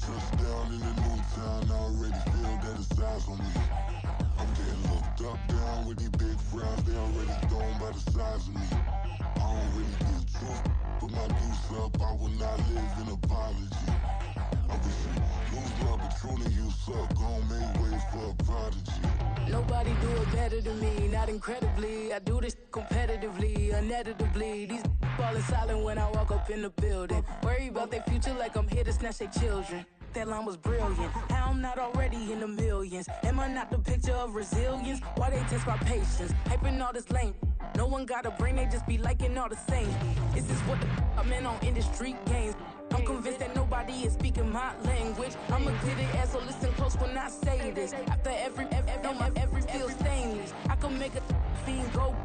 Touchdown in the new town, I already feel that it's eyes on me. I'm getting looked up, down with these big frowns, they already thrown by the size of me. I don't really give truth, put my deuce up, I will not live in apology. I wish you lose love, but truly you suck, gon' make way for a prodigy. Nobody do it better than me, not incredibly. I do this competitively, uneditably. These falling silent when I walk up in the building. Worry about their future like I'm here to snatch their children. That line was brilliant. How I'm not already in the millions? Am I not the picture of resilience? Why they test my patience? Hyping all this lame. No one got a brain, they just be liking all the same. This is what the I'm in on industry games. I'm convinced that nobody is speaking my language. I'm a good ass, so listen close when I say this. After every feel stainless. I can make a fiend go.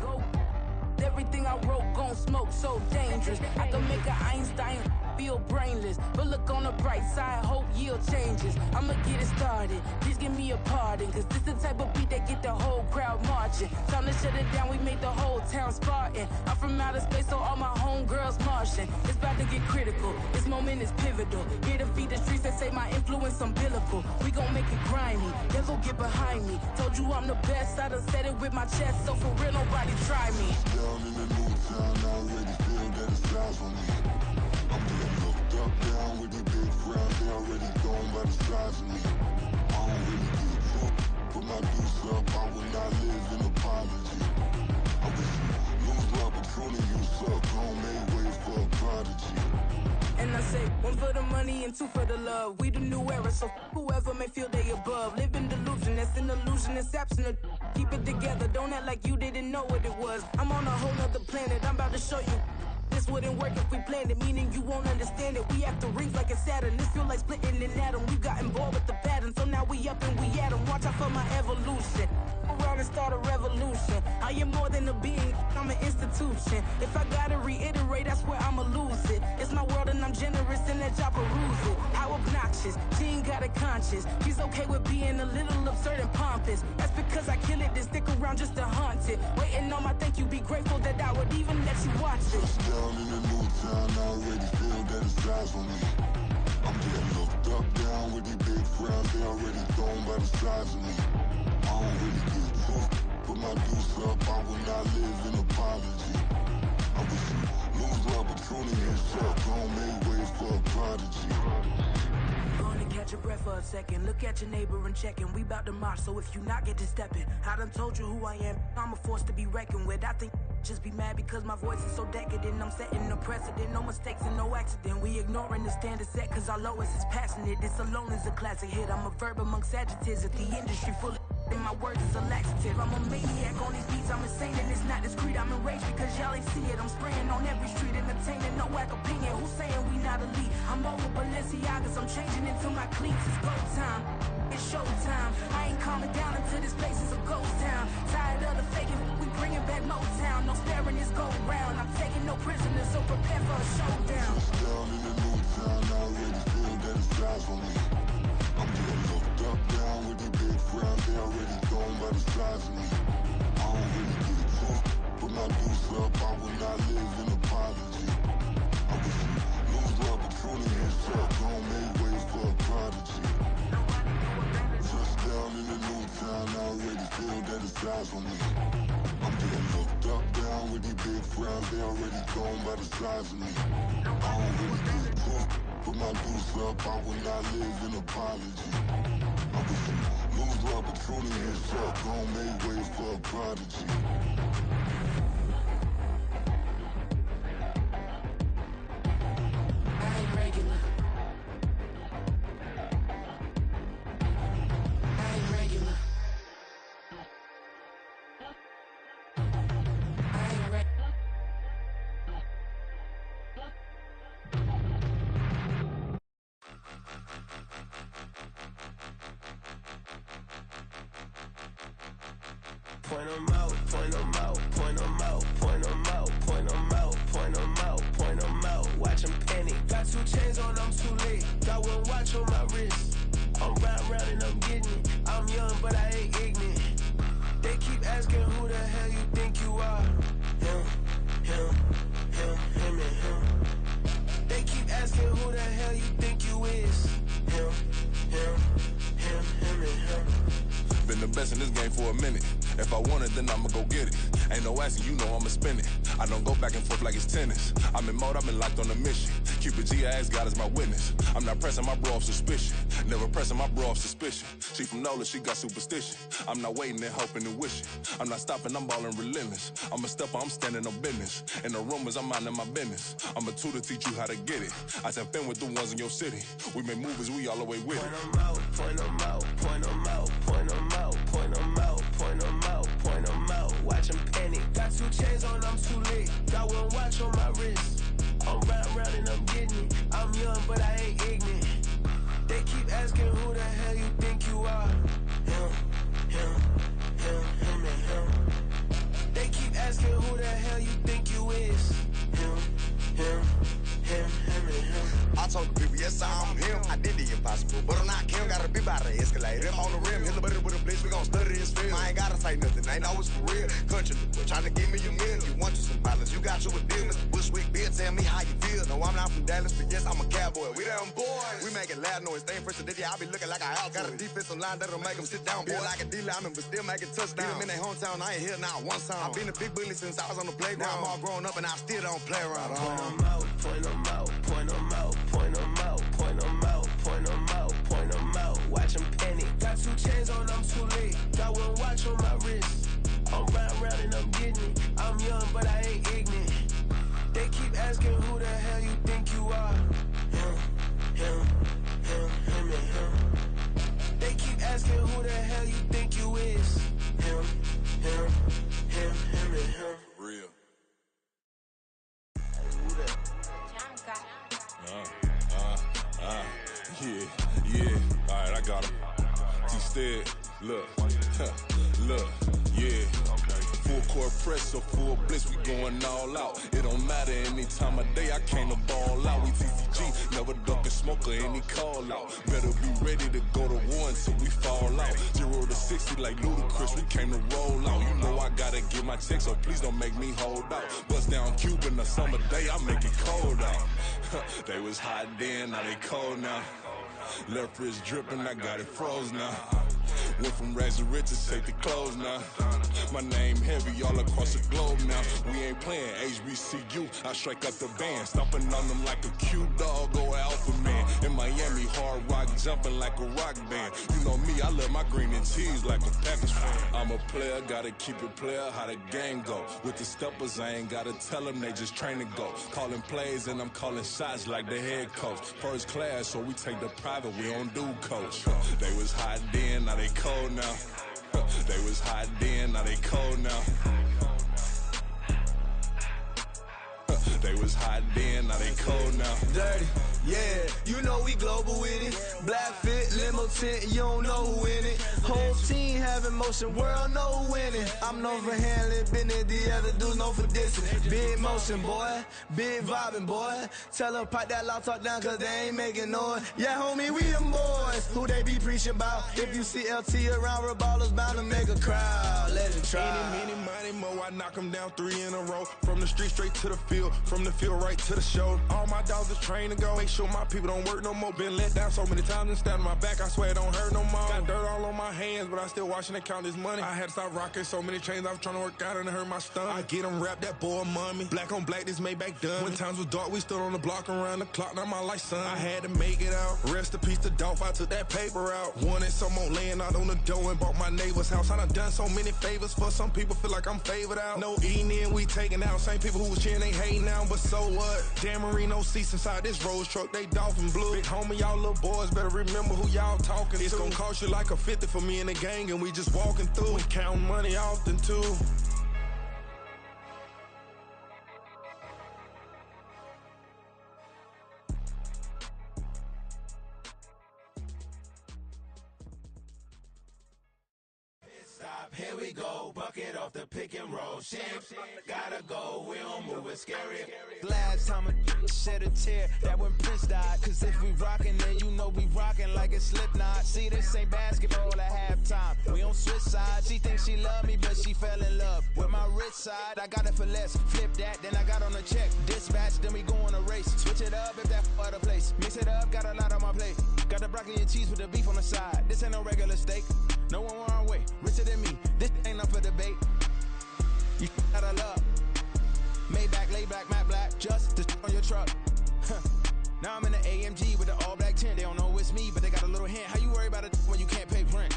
Everything I wrote gon' smoke, so dangerous. I can make an Einstein feel brainless. But look on the bright side, hope yield changes. I'ma get it started, please give me a pardon. Cause this the type of beat that get the whole crowd marching. Time to shut it down, we made the whole town Spartan. I'm from outer space, so all my homegirls Martian. It's about to get critical, this moment is pivotal. Here to feed the streets that say my influence umbilical. We gon' make it grimy, never get behind me. Told you I'm the best, I done said it with my chest. So for real, nobody try me. Down in the new town, I already feel that it's eyes on me. I'm getting looked up, down with these big crowds, they already gone by the size of me. I don't really get drunk, put my deuce up, I will not live in apology. I wish you lose the opportunity, you suck, home made way for a prodigy. And I say, one for the money and two for the love. We the new era, so whoever may feel they above. Live in delusion, that's an illusion, it's absent. Keep it together, don't act like you didn't know what it was. I'm on a whole nother planet, I'm about to show you. This wouldn't work if we planned it, meaning you won't understand it. We have to rings like a Saturn, this feel like splitting an atom. We got involved with the pattern, so now we up and we at 'em. Watch out for my evolution. Around and start a revolution. I am more than a being, I'm an institution. If I gotta reiterate, that's where I'ma lose it. It's my world and I'm generous and that y'all peruse it. How obnoxious, she ain't got a conscience. She's okay with being a little absurd and pompous. That's because I kill it, then stick around just to haunt it. Waiting on my thank you, be grateful that I would even let you watch it. Down in the new town, I already feel that it's eyes on me. I'm getting looked up, down with these big crowds, they already gone by the size of me. I don't really get drunk, put my deuce up, I will not live in apology. I wish you lose the opportunity, you suck, home made way for a prodigy. Gonna catch your breath for a second. Look at your neighbor and checking. We bout to march, so if you not get to stepping. I done told you who I am. I'm a force to be reckoned with. I think just be mad because my voice is so decadent. I'm setting a precedent. No mistakes and no accident. We ignoring the standard set cause our lowest is passionate. This alone is a classic hit. I'm a verb amongst adjectives. If the industry full of and my words is a laxative. I'm a maniac on these beats, I'm insane and it's not discreet. I'm enraged because y'all ain't see it. I'm spraying on every street, entertaining, no whack opinion. Who's saying we not elite? I'm over Balenciagas, I'm changing into my cleats. It's go time, it's show time. I ain't calming down until this place is a ghost town. Tired of the faking, we bringing back Motown. No sparing this go round. I'm taking no prisoners, so prepare for a showdown. Down in the new town, I already feel that it's eyes on me. I'm getting looked up, down with these big crowds, they already gone by the size of me. I don't really get drunk, put my deuce up, I will not live in apology. I wish you lose the opportunity, you suck, home made way for a prodigy. Just down in the new town, I already feel that it's eyes on me. I'm getting looked up, down with these big crowds, they already gone by the size of me. I don't really get drunk, put my deuce up, I will not live in apology. I wish you lose the opportunity, you suck, home made way for a prodigy. I ain't regular. I ain't regular. I ain't regular. Point 'em out, point 'em out, point 'em out, point 'em out, point 'em out, point 'em out, point 'em out. Watch 'em panic. Got 2 chains on, I'm too late. Got 1 watch on my wrist. I'm round and I'm getting it. I'm young, but I ain't ignorant. They keep asking who the hell you think you are. Him, and him. They keep asking who the hell you think you is. Him, and him. Been the best in this game for a minute. If I want it, then I'ma go get it. Ain't no asking, you know I'ma spend it. I don't go back and forth like it's tennis. I'm in mode, I've been locked on a mission. Cupid G, I ask God as my witness. I'm not pressing my bro off suspicion. Never pressing my bro off suspicion. She from Nola, she got superstition. I'm not waiting and hoping and wishing. I'm not stopping, I'm balling relentless. I'm a stepper, I'm standing on business. In the rumors, I'm minding my business. I'm a tutor, teach you how to get it. I said, been with the ones in your city. We make movies, we all the way with it. Point 'em out, point 'em out, point 'em out, point 'em out, point 'em out, point 'em out, point 'em out. Watch 'em panic. Got 2 chains on, don't study his film. I ain't gotta say nothing, ain't always for real. Country, trying to give me a meal. You want you some balance, you got you a deal. Mr. Bushwick, Bill, tell me how you feel. No, I'm not from Dallas, but yes, I'm a cowboy. We them boys. We making loud noise, staying first today, I be looking like an out. Got a defensive line that'll make them sit down. Feel like a D-lineman, but still making touchdowns. Beat them in their hometown, I ain't here now one time. I've been a big bully since I was on the playground. Now I'm all grown up and I still don't play around. Point them out, point them out, point them out, point them out, point them out, point them out, point them out. Watch them panic. Got 2 chains on, I'm too late. Got 1 watch on my wrist. I'm round and I'm getting it. I'm young, but I ain't ignorant. They keep asking who the hell you think you are. Him and him. They keep asking who the hell you think you is. Him and him. Real. Yeah. All right, I got him. T-Stead, look, yeah. Full court press, so full blitz, we going all out. It don't matter any time of day, I came to ball out. We TCG, never duck a smoker, any call out. Better be ready to go to war until we fall out. 0 to 60 like Ludacris, we came to roll out. You know I gotta get my check, so please don't make me hold out. Bust down Cuban, a summer day, I make it cold out. They was hot then, now they cold now. Left wrist dripping, I got it froze now. Went from rags to riches, take the clothes now. My name heavy all across the globe now. We ain't playing HBCU, I strike up the band. Stomping on them like a cute dog or alpha man. In Miami, hard rock jumping like a rock band. You know me, I love my green and cheese like a Packers fan. I'm a player, gotta keep it player, how the game go. With the steppers, I ain't gotta tell them, they just train to go. Calling plays and I'm calling shots like the head coach. First class, so we take the private, we don't do coach. They was hot then, now they cold now. They was hot then, now they cold now. They was hot then, now they cold now. Dirty, yeah, you know we global with it. Black fit, limo tint, you don't know who in it. Whole team having motion, world know who winning. I'm known for handling business, the other dudes known for dissing. Big motion, boy, big vibing, boy. Tell them pipe that loud talk down, cause they ain't making noise. Yeah, homie, we them boys, who they be preaching about. If you see LT around, Reballers bound to make a crowd. Let it try. Any, money, mo, I knock them down 3 in a row. From the street straight to the field, from the field right to the show. All my dogs is trained to go. Make sure my people don't work no more. Been let down so many times and stabbed my back. I swear it don't hurt no more. Got dirt all on my hands, but I still watching and count this money. I had to stop rocking so many chains. I was trying to work out and it hurt my stomach. I get them wrapped, that boy mommy. Black on black, this Maybach done. When times was dark, we stood on the block around the clock. Now my life, son. I had to make it out. Rest in peace to Dolph. I took that paper out. Wanted some more laying out on the dough and bought my neighbor's house. I done so many favors for some people. Feel like I'm favored out. No eating in, we taking out. Same people who was cheering, they hating now, but so what? Dan Marino seats inside this Rolls truck, they dolphin blue. Big homie, y'all little boys better remember who y'all talking to. It's gonna cost you like a 50 for me and the gang, and we just walking through. We counting money often too. Here we go, bucket off the pick and roll. Shit, gotta go, we don't move it, scary. Last time a shed a tear, that when Prince died. Cause if we rockin', then you know we rockin' like it's Slipknot. See, this ain't basketball at halftime. We on switch sides. She thinks she love me, but she fell in love with my rich side. I got it for less. Flip that, then I got on a check. Dispatch, then we go on a race. Switch it up if that other place. Mix it up, got a lot on my plate. Got the broccoli and cheese with the beef on the side. This ain't no regular steak. No one wrong way, richer than me. This ain't up for debate. You got a love. Maybach, lay back, matte black, just to on your truck. Now I'm in the AMG with the all black tint. They don't know it's me, but they got a little hint. How you worry about it when you can't pay rent?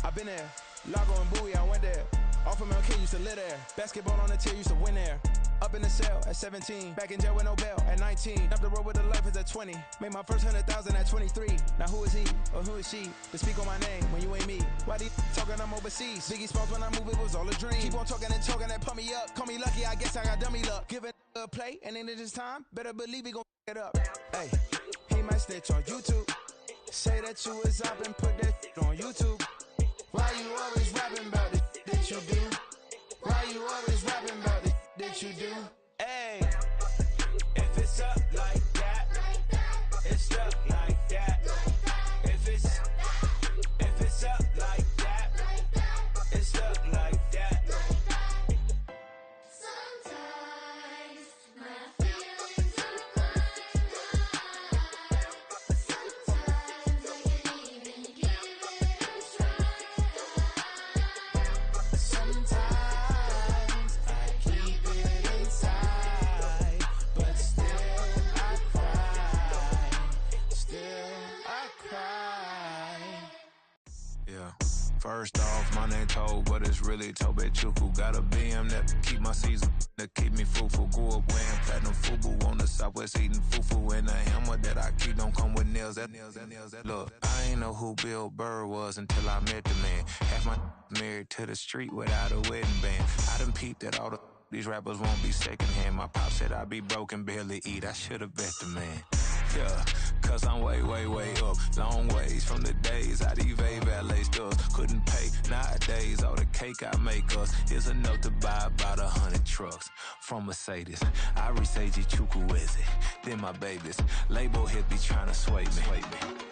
I've been there. Lago and Bowie, I went there. Off of MLK, used to live there. Basketball on the tier, used to win there. Up in the cell at 17. Back in jail with no bail at 19. Up the road with the life is at 20. Made my first 100,000 at 23. Now who is he or who is she to speak on my name when you ain't me? Why they talking I'm overseas? Biggie Smalls when I move, it was all a dream. Keep on talking and talking and pump me up. Call me lucky, I guess I got dummy luck. Give it a play and then it's time. Better believe he gon' it up. Hey, he might snitch on YouTube. Say that you was up and put that on YouTube. Why you always rapping about the that you do? Why you always rapping about the that you do? Hey, if it's up like that, it's up like that. If it's up like that, First off, my name Toad, but it's really Tobe Chuku. Got a BM that keep my season, that keep me fruitful. Grew up wearing platinum FUBU on the Southwest eating fufu. And the hammer that I keep don't come with nails. Look, I ain't know who Bill Burr was until I met the man. Half my married to the street without a wedding band. I done peeped that all these rappers won't be secondhand. My pop said I'd be broke and barely eat. I should've bet the man. Yeah, cause I'm way, way, way up. Long ways from the days I evade valet stores. Couldn't pay nowadays. All the cake I make us is enough to buy about 100 trucks from Mercedes. I resage Chukwueze, then my babies. Label hit be trying to sway me.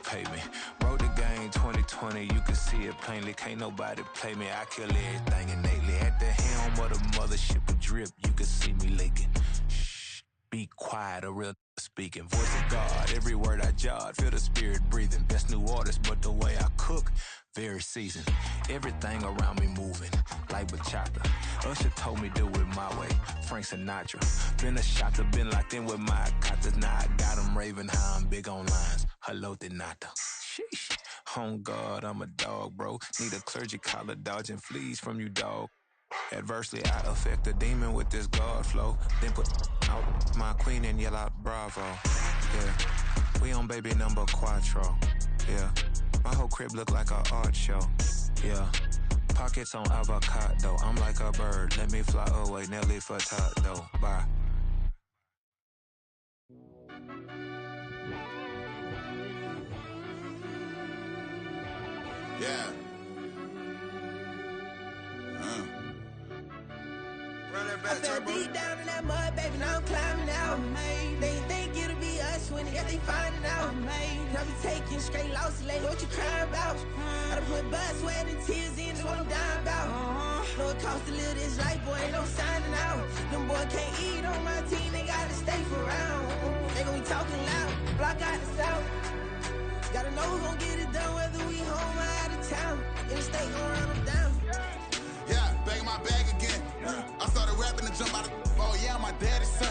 Pay me. Wrote the game 2020, you can see it plainly. Can't nobody play me. I kill everything innately. At the helm of the mothership of drip, you can see me leaking. Shh, be quiet, a real speaking. Voice of God, every word I jot. Feel the spirit breathing. Best new artist, but the way I cook, very seasoned. Everything around me moving, like bachata. Usher told me do it my way. Frank Sinatra. Been a shotter, been locked in with my cotters. Now I got them raving how I'm big on lines. Hello, Denata. Sheesh. On God, I'm a dog, bro. Need a clergy collar dodging fleas from you, dog. Adversely, I affect a demon with this God flow. Then put out my queen and yell out bravo. Yeah, we on baby number quattro. Yeah, my whole crib look like an art show. Yeah, pockets on avocado. I'm like a bird. Let me fly away, Nelly Furtado. Bye. Yeah. I fell deep down in that mud, baby, now I'm climbing out. They think it'll be us when they finding out. I be taking straight losses, lady, what you crying about? I done put blood, sweat, and tears in, just what I'm dying about. Know it costs to live this life, boy, ain't no signing out. Them boy can't eat on my team, they gotta stay for round. They gon' be talking loud, block out the south. Gotta know who gon' get it done, whether we home or out of town. In the state, gon' run them down. Yeah, back in my bag again. I started rapping to jump out of oh yeah, I'm my daddy's son.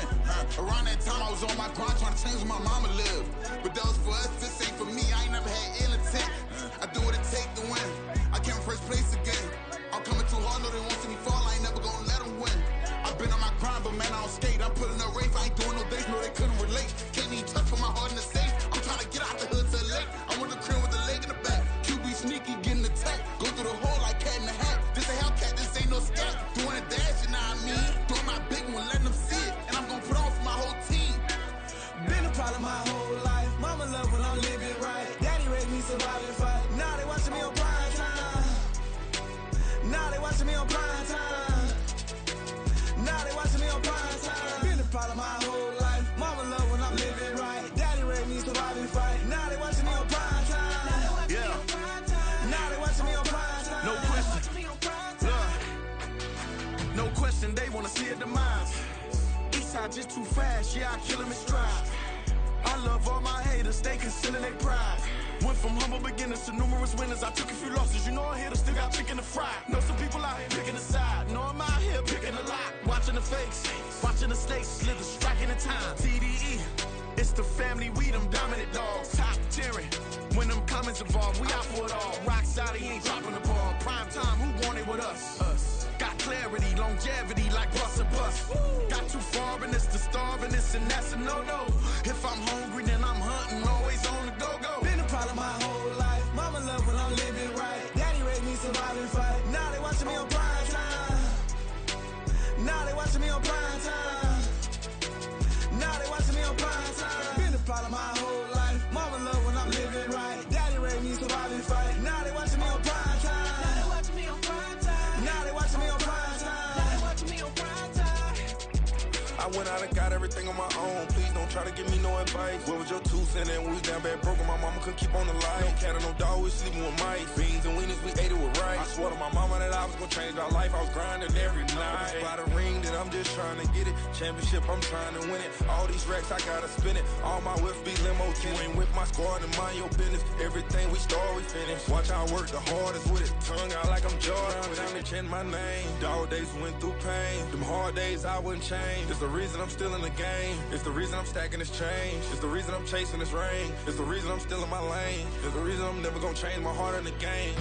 Around that time I was on my grind trying to change where my mama lived. But that was for us, this ain't for me. I ain't never had ill intent. I do what it take to win. I came in first place again. I'm coming too hard, know they won't see me fall. I ain't never gonna let them win. I've been on my grind, but man, I don't skate. I'm putting up race, I ain't doing no dates, no they couldn't relate. Can't even touch with my heart in the safe. I'm trying to get out the hood to the lake. I'm with the crib with the leg in the back. QB sneaky, getting attacked. Go through the hole like cat in the hat. This a Hellcat, this ain't no scat. Doing a dash, you know what I mean? Doing my big one, letting them see it. And I'm gonna put on for my whole team. Been a problem my whole life. Mama love when I'm living right. Daddy raised me surviving fight. Now they watching me on prime time. Now they watching me on prime time. Now they watching me on prime time. Been a problem my whole life. Mama love when I'm living right. Daddy raised me surviving fight. Now they watching me on prime time. Yeah. Now they watching me on prime time. No question. No question, they wanna see a demise. Eastside just too fast, yeah, I kill them in stride. I love all my haters, they consider their pride. Went from humble beginners to numerous winners. I took a few losses, you know I'm here to still got chicken to fry. Know some people out here picking a side, know I'm out here picking a lot. Watching the fakes, watching the stakes, slither, striking the time. TDE, it's the family, we them dominant dogs. Top tiering, when them comments involved, we out for it all. Rock side, he ain't dropping the ball. Prime time, who want it with us? Us. Got clarity, longevity, like bus and bus. Got too far and it's the starving, this and that's a no-no. If I'm hungry, then I'm hunting, always on the go-go. Been a problem my whole life. Mama love when I'm living right. Daddy raised me surviving fight. Now they watching me on prime time. Now they watching me on prime time. Now they watching me on prime time. Been a problem my whole life. Mama love when I'm living right. Daddy raised me surviving fight. Now they watching me on prime time. Now they watching me on prime time. Now they watching me on prime time. Now they watching me on prime time. I went out and got everything on my own. Please don't try to give me no advice. What was your 2 cents and we was down bad broke and my mama couldn't keep on the light. No cat or no dog, we was sleeping with mice. Beans and weenies, we ate it with rice. I swore to my mama that I was gonna change our life. I was grinding every night. By the ring that I'm just trying to get it. Championship, I'm trying to win it. All these racks, I gotta spin it. All my whips be limo tinted. Ain't with my squad and mind your business. Everything we start, we finish. Watch I work the hardest with it. Tongue out like I'm Jordan. Without me chanting my name. Dog days went through pain. Them hard days I wouldn't change. It's the reason I'm still in the game. It's the reason I'm stacking this change. It's the reason I'm chasing this ring. It's the reason I'm still in my lane. It's the reason I'm never gonna change my heart in the game.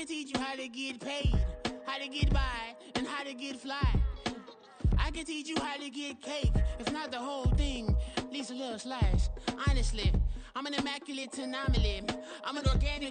can teach you how to get paid, how to get by, and how to get fly. I can teach you how to get cake, if not the whole thing, at least a little slice. Honestly, I'm an immaculate anomaly. I'm an organic